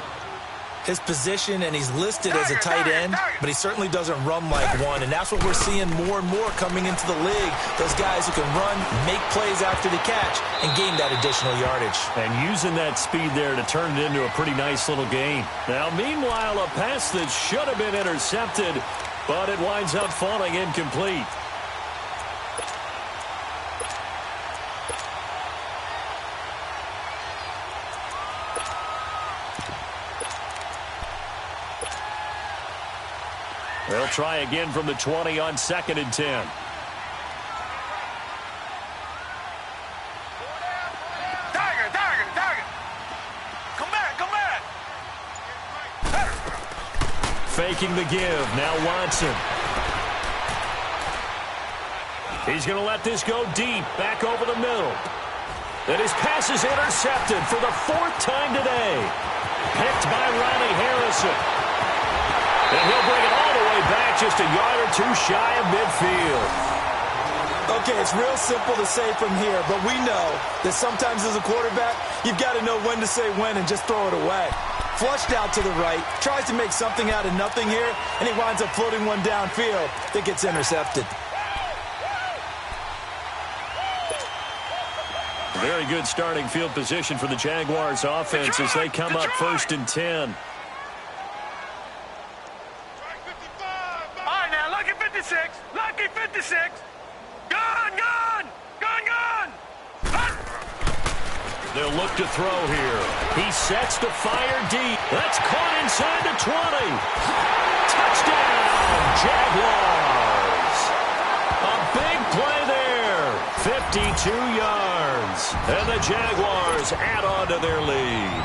His position, and he's listed as a tight end, but he certainly doesn't run like one, and that's what we're seeing more and more coming into the league. Those guys who can run, make plays after the catch, and gain that additional yardage. And using that speed there to turn it into a pretty nice little gain. Now, meanwhile, a pass that should have been intercepted, but it winds up falling incomplete. They'll try again from the 20 on 2nd and 10. Tiger! Come back! Faking the give. Now Watson. He's going to let this go deep. Back over the middle. And his pass is intercepted for the 4th time today. Picked by Ronnie Harrison. And he'll bring it all the way back just a yard or 2 shy of midfield. Okay, it's real simple to say from here, but we know that sometimes as a quarterback, you've got to know when to say when and just throw it away. Flushed out to the right, tries to make something out of nothing here, and he winds up floating one downfield that gets intercepted. Very good starting field position for the Jaguars offense as they come up 1st and 10. Lucky 56. Gun. They'll look to throw here. He sets to fire deep. That's caught inside the 20. Touchdown, Jaguars. A big play there. 52 yards. And the Jaguars add on to their lead.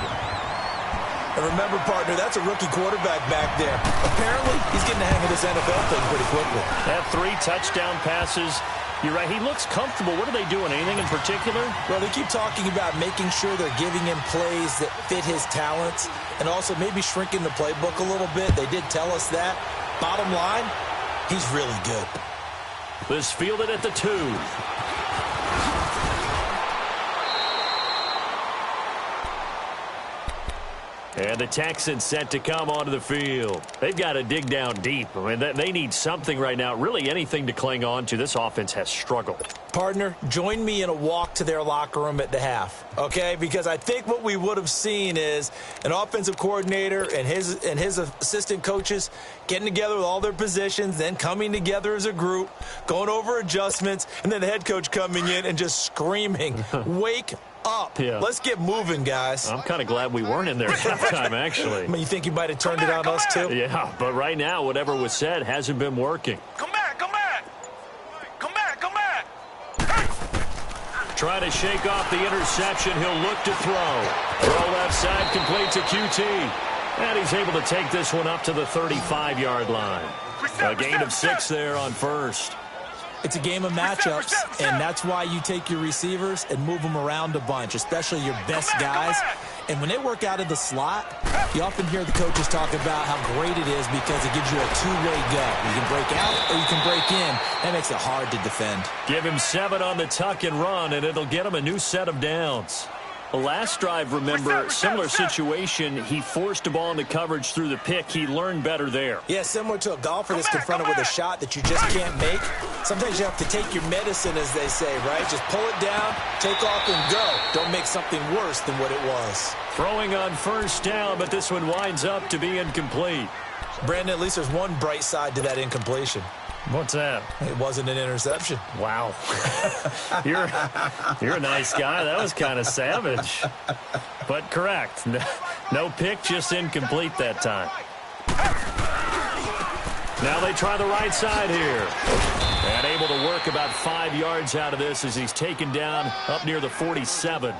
And remember, partner, that's a rookie quarterback back there. Apparently, he's getting the hang of this NFL thing pretty quickly. That 3 touchdown passes. You're right. He looks comfortable. What are they doing? Anything in particular? Well, they keep talking about making sure they're giving him plays that fit his talents and also maybe shrinking the playbook a little bit. They did tell us that. Bottom line, he's really good. This fielded at the 2. And the Texans set to come onto the field. They've got to dig down deep. I mean, they need something right now, really anything to cling on to. This offense has struggled. Partner, join me in a walk to their locker room at the half, okay? Because I think what we would have seen is an offensive coordinator and his assistant coaches getting together with all their positions, then coming together as a group, going over adjustments, and then the head coach coming in and just screaming, wake up. Yeah. Let's get moving, guys. I'm kind of glad we weren't in there at halftime, actually. I mean, you think you might have turned it on us, too? Yeah, but right now, whatever was said hasn't been working. Come back, come back. Come back, come back. Trying to shake off the interception. He'll look to throw. Throw left side, complete to QT. And he's able to take this one up to the 35-yard line. A gain of 6 there on first. It's a game of matchups, and that's why you take your receivers and move them around a bunch, especially your best guys. And when they work out of the slot, you often hear the coaches talk about how great it is because it gives you a two-way go. You can break out or you can break in. That makes it hard to defend. Give him 7 on the tuck and run, and it'll get him a new set of downs. The last drive, remember, similar situation. He forced a ball into coverage through the pick. He learned better there. Yeah, similar to a golfer that's confronted with a shot that you just can't make. Sometimes you have to take your medicine, as they say, right? Just pull it down, take off, and go. Don't make something worse than what it was. Throwing on first down, but this one winds up to be incomplete. Brandon, at least there's one bright side to that incompletion. What's that? It wasn't an interception. Wow. You're a nice guy. That was kind of savage. But correct. No pick, just incomplete that time. Now they try the right side here. And able to work about 5 yards out of this as he's taken down up near the 47.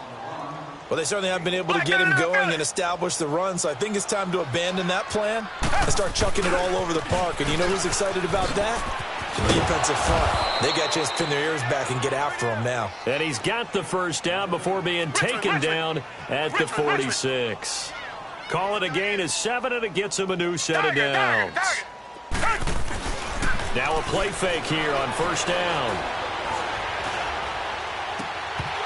Well, they certainly have been able to get him going and establish the run, so I think it's time to abandon that plan and start chucking it all over the park. And you know who's excited about that? The defensive front. They got a chance to pin their ears back and get after him now. And he's got the first down before being taken down at the 46. Call it a gain of 7, and it gets him a new set of downs. Now a play fake here on first down.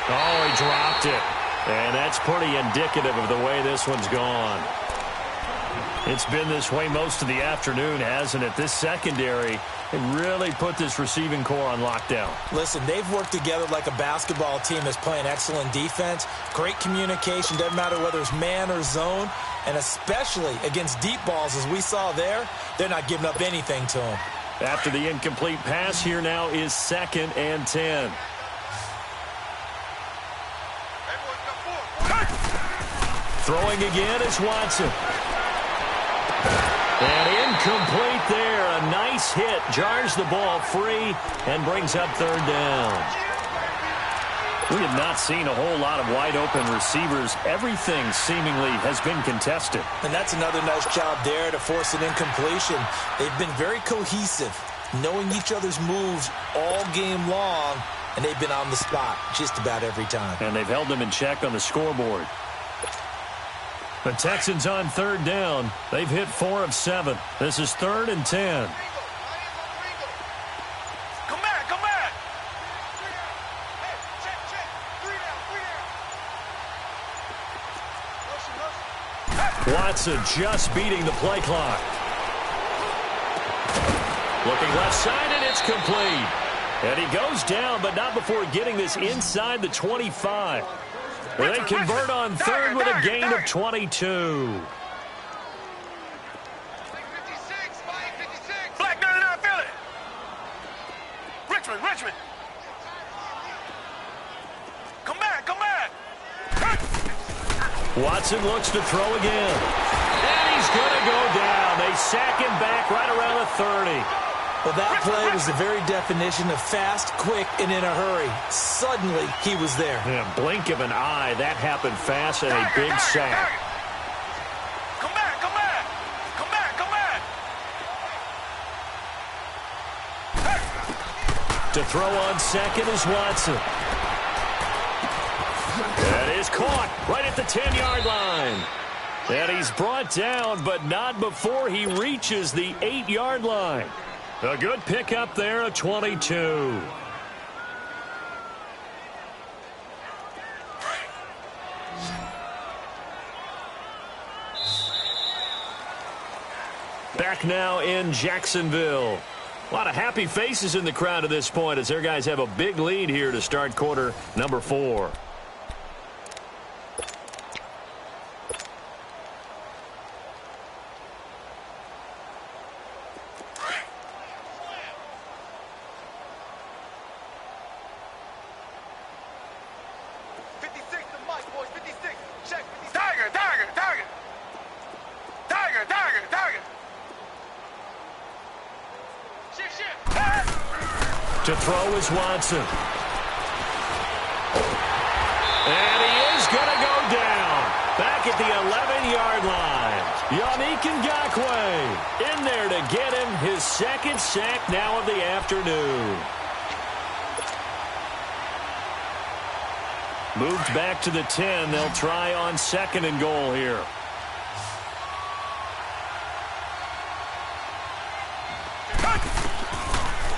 Oh, he dropped it. And that's pretty indicative of the way this one's gone. It's been this way most of the afternoon, hasn't it? This secondary, it really put this receiving core on lockdown. Listen, they've worked together like a basketball team that's playing excellent defense. Great communication, doesn't matter whether it's man or zone. And especially against deep balls, as we saw there, they're not giving up anything to them. After the incomplete pass, here now is 2nd and 10. Throwing again is Watson. And incomplete there. A nice hit. Jars the ball free and brings up 3rd down. We have not seen a whole lot of wide-open receivers. Everything seemingly has been contested. And that's another nice job there to force an incompletion. They've been very cohesive, knowing each other's moves all game long, and they've been on the spot just about every time. And they've held them in check on the scoreboard. The Texans on 3rd down. They've hit 4 of 7. This is 3rd and 10. Come back, come back. Watson just beating the play clock. Looking left side, and it's complete. And he goes down, but not before getting this inside the 25. They convert on 3rd with a gain of 22. Black 99 Philly. Richmond. Come back, come back. Watson looks to throw again. And he's going to go down. They sack him back right around the 30. Well, that play was the very definition of fast, quick, and in a hurry. Suddenly, he was there. In a blink of an eye, that happened fast and a big sack. Come back, come back. Come back, come back. To throw on second is Watson. That is caught right at the 10-yard line. And he's brought down, but not before he reaches the 8-yard line. A good pickup there, a 22. Back now in Jacksonville. A lot of happy faces in the crowd at this point as their guys have a big lead here to start quarter number 4. To throw is Watson. And he is going to go down. Back at the 11-yard line. Yannick Ngakoue in there to get him his second sack now of the afternoon. Moved back to the 10. They'll try on second and goal here.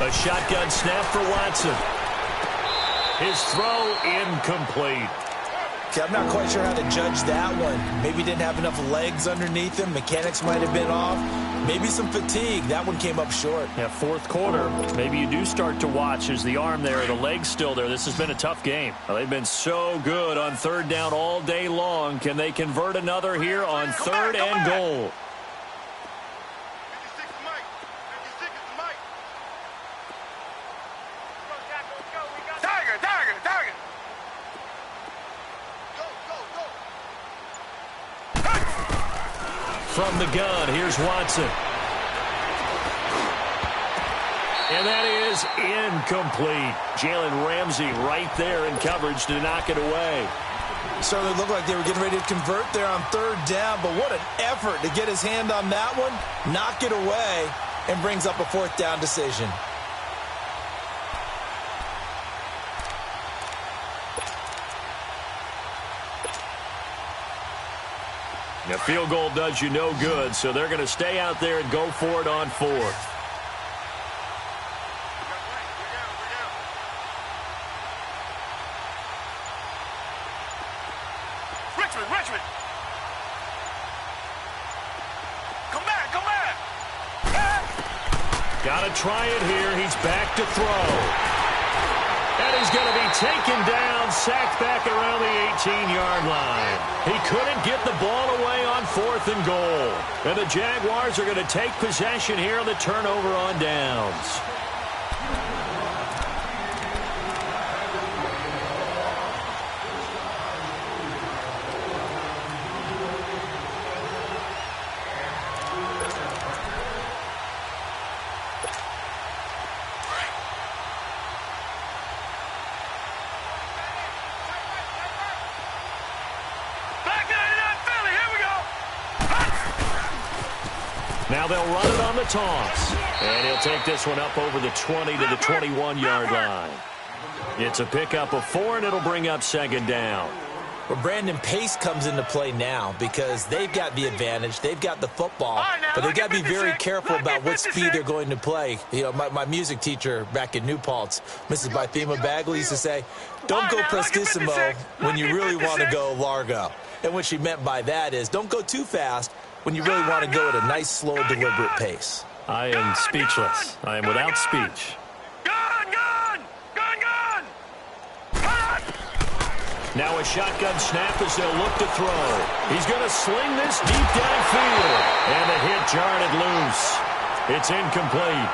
A shotgun snap for Watson. His throw incomplete. Okay, I'm not quite sure how to judge that one. Maybe he didn't have enough legs underneath him. Mechanics might have been off. Maybe some fatigue. That one came up short. Yeah, fourth quarter. Maybe you do start to watch. There's the arm there, the leg's still there. This has been a tough game. Well, they've been so good on third down all day long. Can they convert another here on third and goal? From the gun, here's Watson. And that is incomplete. Jalen Ramsey right there in coverage to knock it away. Certainly looked like they were getting ready to convert there on third down, but what an effort to get his hand on that one, knock it away, and brings up a fourth down decision. The field goal does you no good, so they're going to stay out there and go for it on fourth. Richmond. Come back. Got to try it here. He's back to throw. And he's going to be taken down, sacked back around the 18-yard line. He couldn't get the ball away on fourth and goal. And the Jaguars are going to take possession here on the turnover on downs. Now they'll run it on the toss. And he'll take this one up over the 20 to the 21-yard line. It's a pickup of 4, and it'll bring up second down. Well, Brandon, pace comes into play now because they've got the advantage. They've got the football, but they've got to be very careful about what speed they're going to play. You know, my music teacher back in New Paltz, Mrs. Bythema Bagley, used to say, don't go prestissimo when you really want to go largo. And what she meant by that is don't go too fast when you really want to go at a nice, slow, deliberate pace. I am speechless. I am without speech. Now a shotgun snap as they'll look to throw. He's going to sling this deep downfield. And the hit jarred it loose. It's incomplete.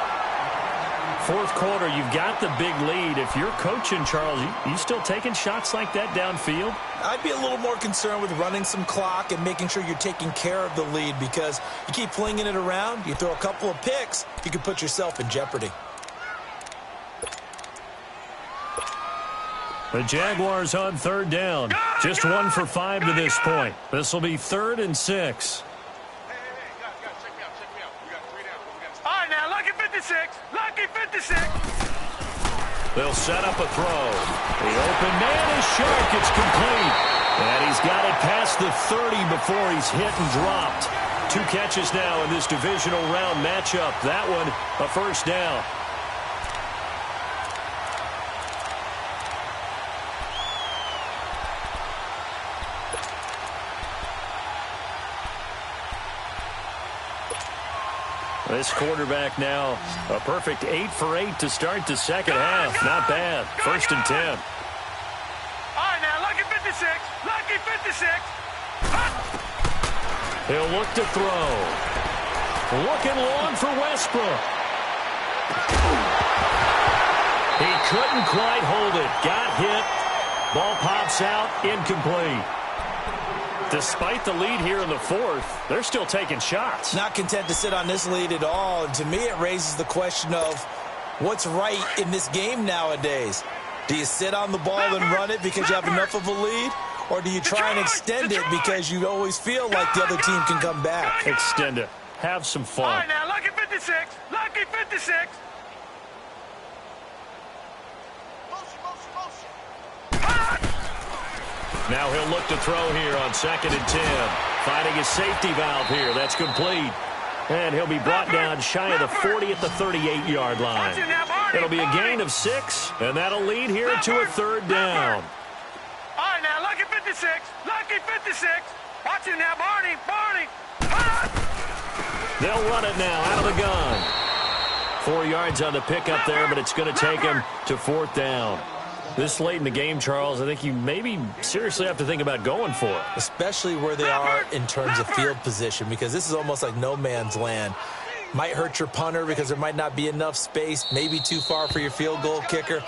fourth quarter, you've got the big lead. If you're coaching, Charles, you still taking shots like that downfield? I'd be a little more concerned with running some clock and making sure you're taking care of the lead, because you keep flinging it around, you throw a couple of picks, you could put yourself in jeopardy. The Jaguars on third down. Just 1 for 5 to this point. This will be 3rd and 6. Hey, guys, check me out. We got 3 down. All right, now, Lucky 56. Lucky 56. They'll set up a throw. The open man is sharp. It's complete. And he's got it past the 30 before he's hit and dropped. 2 catches now in this divisional round matchup. That one, a first down. This quarterback now, a perfect 8 for 8 to start the second half. Not bad. 1st and 10. All right, now, Lucky 56. Lucky 56. He'll look to throw. Looking long for Westbrook. He couldn't quite hold it. Got hit. Ball pops out. Incomplete. Despite the lead here in the fourth, they're still taking shots. Not content to sit on this lead at all. And to me, it raises the question of what's right in this game nowadays. Do you sit on the ball and run it because you have enough of a lead? Or do you try and extend it because you always feel like the other team can come back? Extend it. Have some fun. All right, now, Lucky 56. Lucky 56. Now he'll look to throw here on 2nd and 10. Finding his safety valve here. That's complete. And he'll be brought down shy of the 40 at the 38-yard line. It'll be a gain of 6, and that'll lead here to a 3rd down. All right, now, Lucky 56. Lucky 56. Watch it now, Barney. They'll run it now out of the gun. 4 yards on the pickup there, but it's going to take him to 4th down. This late in the game, Charles, I think you maybe seriously have to think about going for it. Especially where they are in terms of field position, because this is almost like no man's land. Might hurt your punter because there might not be enough space, maybe too far for your field goal kicker.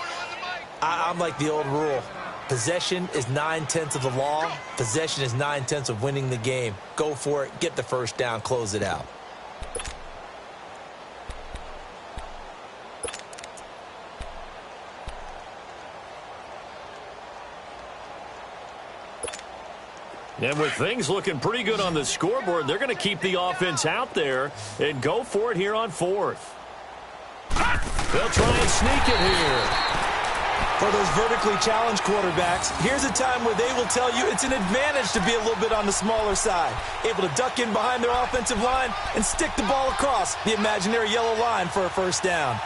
I'm like the old rule. Possession is 9/10 of the law. Possession is 9/10 of winning the game. Go for it, get the first down, close it out. And with things looking pretty good on the scoreboard, they're going to keep the offense out there and go for it here on 4th. They'll try and sneak it here. For those vertically challenged quarterbacks, here's a time where they will tell you it's an advantage to be a little bit on the smaller side. Able to duck in behind their offensive line and stick the ball across the imaginary yellow line for a first down.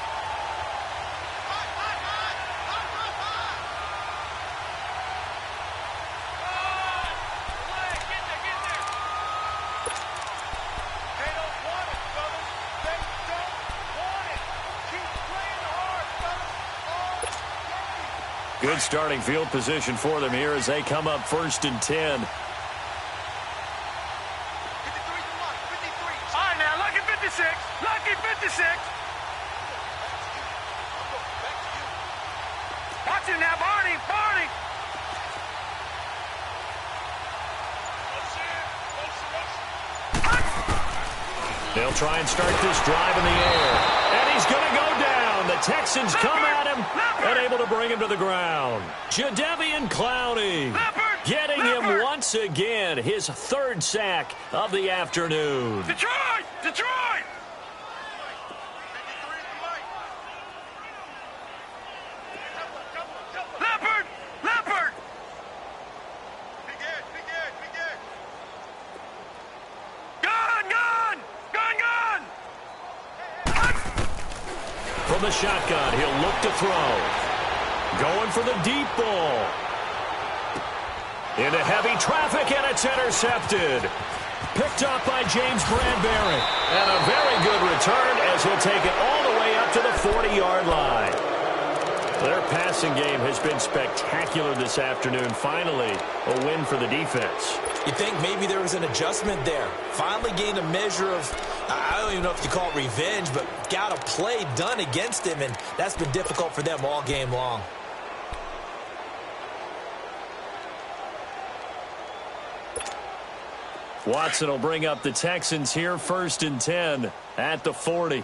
Good starting field position for them here as they come up 1st and 10. 53. All right, now, Lucky 56. Lucky 56. Watch it now, Barney. They'll try and start this drive in the air. And he's going to go down. The Texans come at him and able to bring him to the ground. Jadeveon Clowney getting him once again, his 3rd sack of the afternoon. Detroit! Leopard! Big Ed! Gun! From the shotgun, he'll look to throw. Going for the deep ball. Into heavy traffic, and it's intercepted. Picked up by James Bradbury. And a very good return as he'll take it all the way up to the 40-yard line. Their passing game has been spectacular this afternoon. Finally, a win for the defense. You think maybe there was an adjustment there. Finally gained a measure of, I don't even know if you call it revenge, but got a play done against him, and that's been difficult for them all game long. Watson will bring up the Texans here, 1st and 10 at the 40.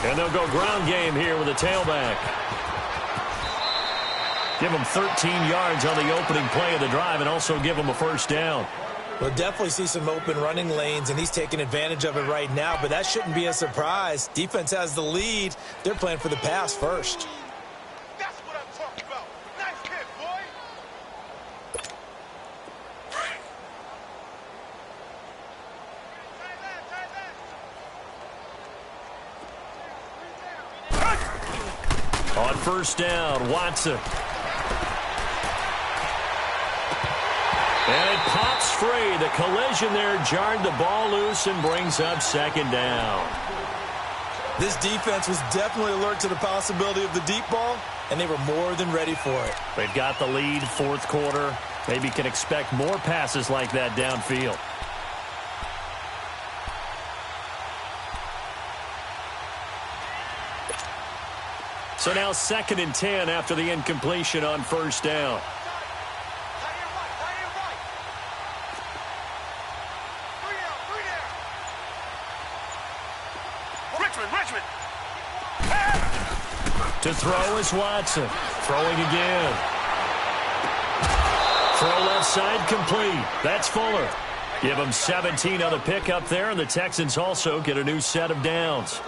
And they'll go ground game here with a tailback. Give them 13 yards on the opening play of the drive and also give them a 1st down. We'll definitely see some open running lanes, and he's taking advantage of it right now, but that shouldn't be a surprise. Defense has the lead. They're playing for the pass first. That's what I'm talking about. Nice hit, boy. On 1st down, Watson. And it pops free. The collision there jarred the ball loose and brings up 2nd down. This defense was definitely alert to the possibility of the deep ball, and they were more than ready for it. They've got the lead, 4th quarter. Maybe can expect more passes like that downfield. So now 2nd and 10 after the incompletion on 1st down. Richmond. To throw is Watson. Throwing again. Throw left side complete. That's Fuller. Give them 17 on the pickup there, and the Texans also get a new set of downs.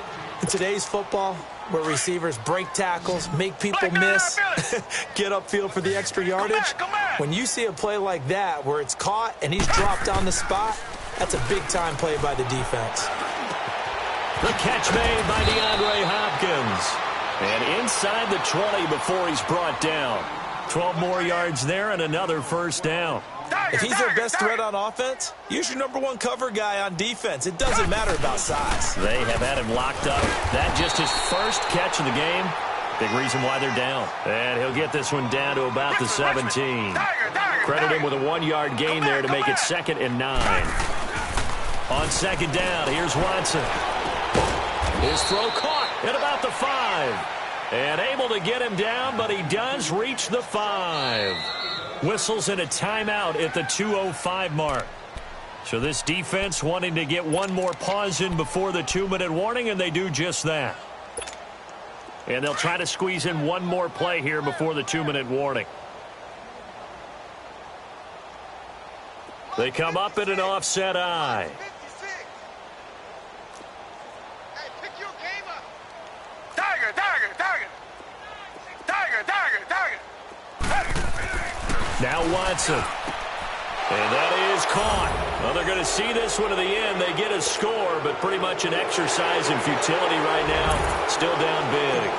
In today's football, where receivers break tackles, make people miss, get upfield for the extra yardage, when you see a play like that where it's caught and he's dropped on the spot, that's a big-time play by the defense. The catch made by DeAndre Hopkins. And inside the 20 before he's brought down. 12 more yards there and another 1st down. If he's their best threat on offense, use your #1 cover guy on defense. It doesn't matter about size. They have had him locked up. That just his 1st catch of the game. Big reason why they're down. And he'll get this one down to about the 17. Credit him with a 1-yard gain there to make it 2nd and 9. On 2nd down, here's Watson. His throw caught at about the 5. And able to get him down, but he does reach the 5. Whistles in a timeout at the 2:05 mark. So this defense wanting to get one more pause in before the 2-minute warning, and they do just that. And they'll try to squeeze in one more play here before the 2-minute warning. They come up in an offset eye. Now Watson. And that is caught. Well, they're going to see this one to the end. They get a score, but pretty much an exercise in futility right now. Still down big.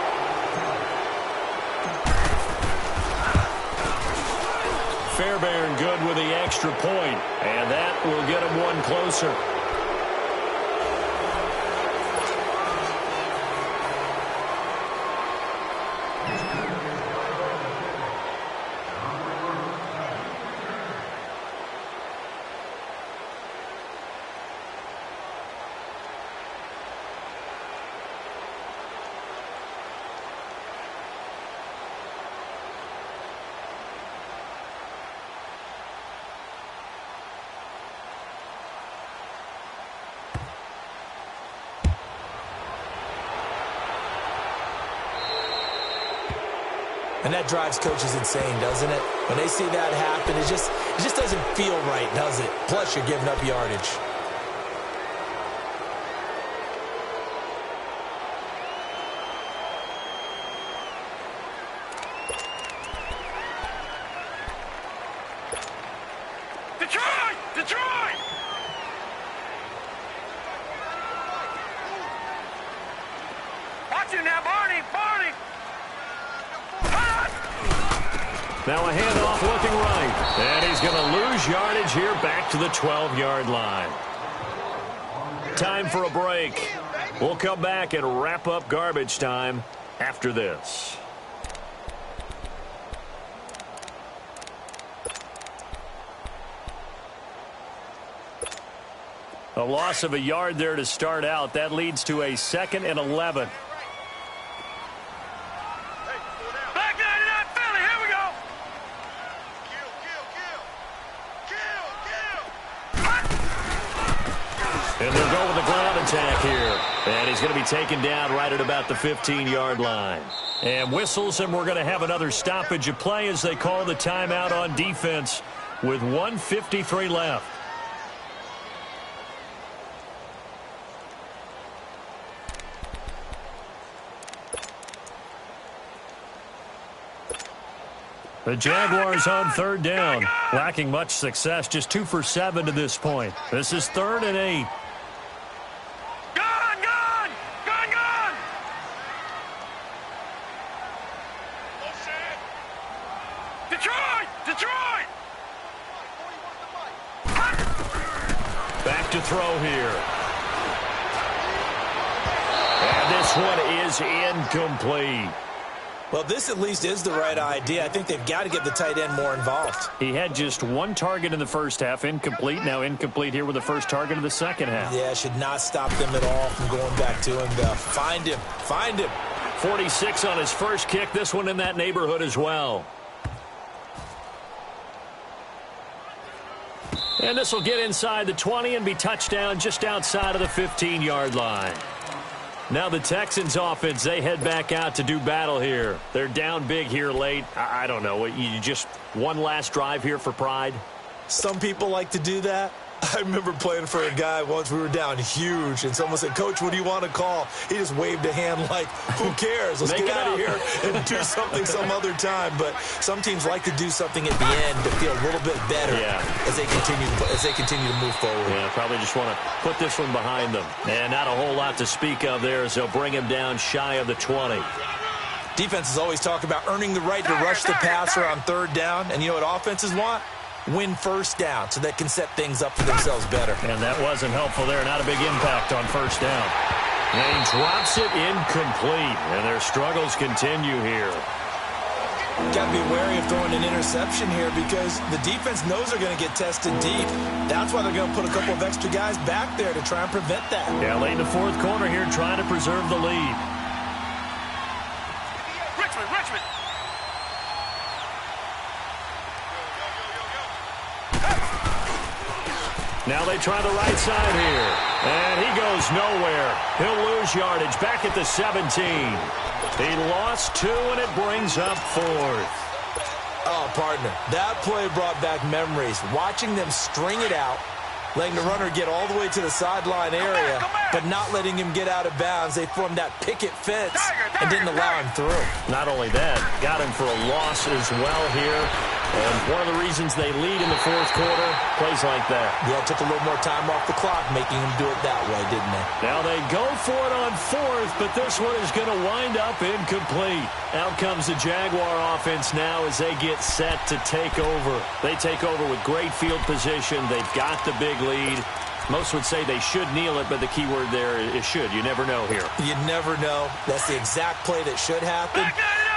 Fairbairn good with the extra point, and that will get them one closer. And that drives coaches insane, doesn't it? When they see that happen, it just doesn't feel right, does it? Plus, you're giving up yardage. Detroit! Watch him now, Barney! Now a handoff looking right. And he's going to lose yardage here back to the 12-yard line. time for a break. We'll come back and wrap up garbage time after this. A loss of a yard there to start out. That leads to a 2nd and 11. Back 99 Philly, here we go. And they'll go with the ground attack here. And he's going to be taken down right at about the 15-yard line. And whistles, and we're going to have another stoppage of play as they call the timeout on defense with 1:53 left. The Jaguars on 3rd down, lacking much success, just 2 for 7 to this point. This is 3rd and 8. Gone! Detroit! Back to throw here. And this one is incomplete. Well, this at least is the right idea. I think they've got to get the tight end more involved. He had just 1 target in the first half, incomplete. Now incomplete here with the first target of the second half. Yeah, should not stop them at all from going back to him. Find him. 46 on his first kick. This one in that neighborhood as well. And this will get inside the 20 and be touchdown just outside of the 15-yard line. Now the Texans offense, they head back out to do battle here. They're down big here late. I don't know. You just one last drive here for pride? Some people like to do that. I remember playing for a guy once. We were down huge, and someone said, "Coach, what do you want to call?" He just waved a hand like, who cares? Let's get out of here and do something some other time. But some teams like to do something at the end to feel a little bit better as they continue to move forward. Yeah, probably just want to put this one behind them. And not a whole lot to speak of there as they'll bring him down shy of the 20. Defenses always talk about earning the right to rush the passer on 3rd down. And you know what offenses want? Win 1st down so they can set things up for themselves better. And that wasn't helpful there. Not a big impact on 1st down. And he drops it incomplete. And their struggles continue here. Got to be wary of throwing an interception here because the defense knows they're going to get tested deep. That's why they're going to put a couple of extra guys back there to try and prevent that. Yeah, late in the 4th quarter here trying to preserve the lead. Richmond. Now they try the right side here. And he goes nowhere. He'll lose yardage back at the 17. He lost 2, and it brings up 4th. Oh, partner, that play brought back memories. Watching them string it out, letting the runner get all the way to the sideline area, but not letting him get out of bounds. They formed that picket fence and didn't allow him through. Not only that, got him for a loss as well here. And one of the reasons they lead in the 4th quarter, plays like that. Yeah, it took a little more time off the clock, making him do it that way, didn't they? Now they go for it on 4th, but this one is going to wind up incomplete. Out comes the Jaguar offense now as they get set to take over. They take over with great field position. They've got the big lead. Most would say they should kneel it, but the key word there is should. You never know here. You never know. That's the exact play that should happen.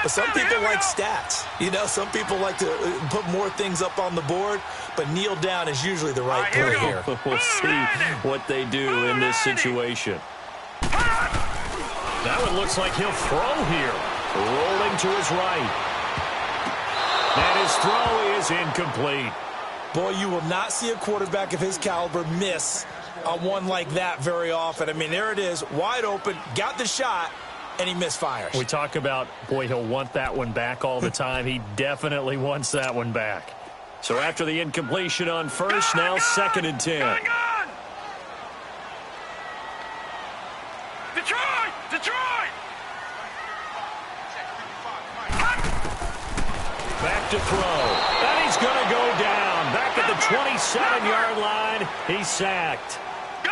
But some people like stats. You know, some people like to put more things up on the board, but kneel down is usually the right play here. We'll see what they do in this situation. Now it looks like he'll throw here. Rolling to his right. And his throw is incomplete. Boy, you will not see a quarterback of his caliber miss on one like that very often. I mean, there it is, wide open, got the shot, and he misfires. We talk about, boy, he'll want that one back all the time. He definitely wants that one back. So after the incompletion on 1st, now 2nd and 10. Detroit! Back to throw. And he's going to go down. Back at the 27-yard line. He's sacked.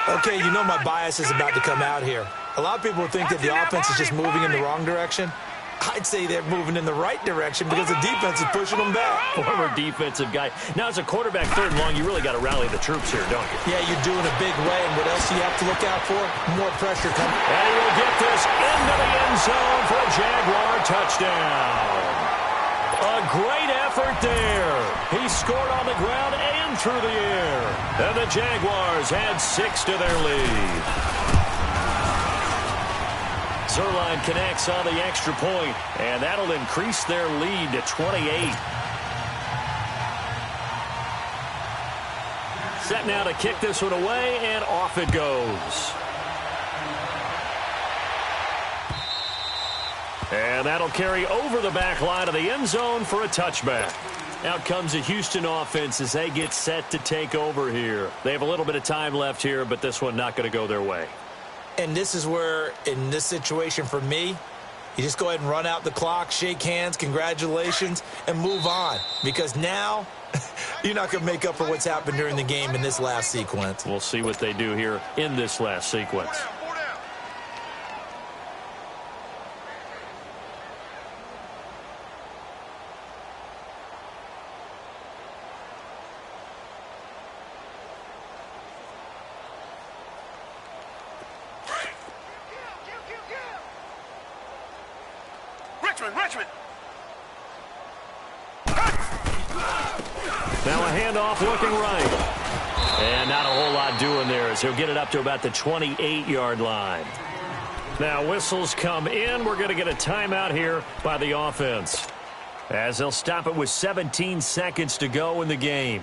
Okay, you know my bias is about to come out here. A lot of people think that the offense is just moving in the wrong direction. I'd say they're moving in the right direction because the defense is pushing them back. Former defensive guy. Now, as a quarterback, 3rd and long, you really got to rally the troops here, don't you? Yeah, you're doing a big way, and what else do you have to look out for? More pressure coming. And he will get this into the end zone for a Jaguar touchdown. A great effort there. He scored on the ground and through the air. And the Jaguars add 6 to their lead. Zerline connects on the extra point, and that'll increase their lead to 28. Set now to kick this one away, and off it goes. And that'll carry over the back line of the end zone for a touchback. Out comes the Houston offense as they get set to take over here. They have a little bit of time left here, but this one not going to go their way. And this is where, in this situation for me, you just go ahead and run out the clock, shake hands, congratulations, and move on. Because now, you're not going to make up for what's happened during the game in this last sequence. We'll see what they do here in this last sequence. Richmond. Now a handoff looking right. And not a whole lot doing there as he'll get it up to about the 28-yard line. Now whistles come in. We're going to get a timeout here by the offense, as they'll stop it with 17 seconds to go in the game.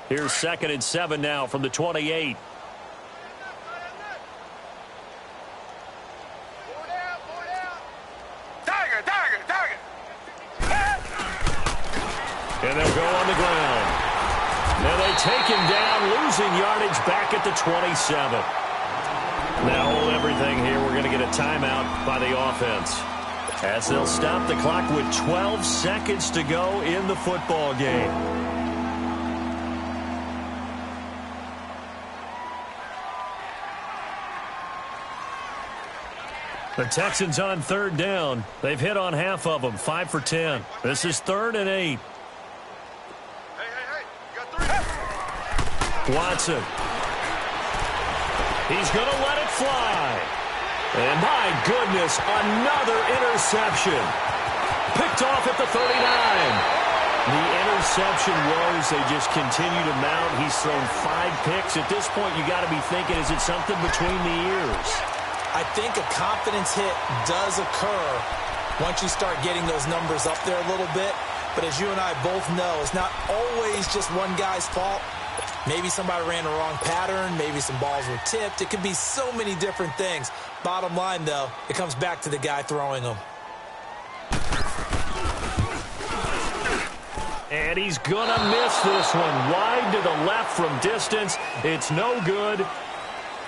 Here's 2nd and 7 now from the 28. Tiger. And they'll go on the ground. Now they take him down, losing yardage back at the 27. Now hold everything here. We're going to get a timeout by the offense, as they'll stop the clock with 12 seconds to go in the football game. The Texans on 3rd down. They've hit on half of them, 5 for 10. This is 3rd and 8. Hey, you got 3. Watson. He's going to let it fly. And my goodness, another interception. Picked off at the 39. The interception woes, they just continue to mount. He's thrown 5 picks. At this point, you got to be thinking, is it something between the ears? I think a confidence hit does occur once you start getting those numbers up there a little bit. But as you and I both know, it's not always just one guy's fault. Maybe somebody ran the wrong pattern. Maybe some balls were tipped. It could be so many different things. Bottom line, though, it comes back to the guy throwing them. And he's going to miss this one. Wide to the left from distance. It's no good.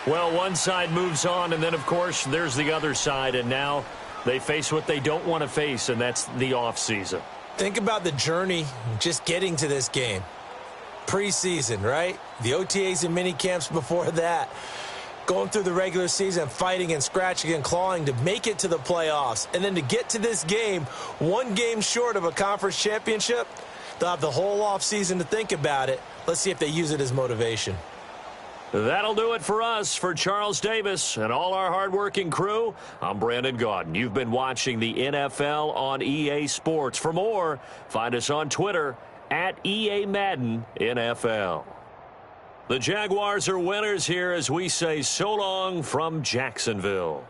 Well, one side moves on, and then, of course, there's the other side, and now they face what they don't want to face, and that's the offseason. Think about the journey just getting to this game. Preseason, right? The OTAs and mini camps before that. Going through the regular season, fighting and scratching and clawing to make it to the playoffs. And then to get to this game, one game short of a conference championship, they'll have the whole offseason to think about it. Let's see if they use it as motivation. That'll do it for us. For Charles Davis and all our hardworking crew, I'm Brandon Gaudin. You've been watching the NFL on EA Sports. For more, find us on Twitter at EA Madden NFL. The Jaguars are winners here as we say so long from Jacksonville.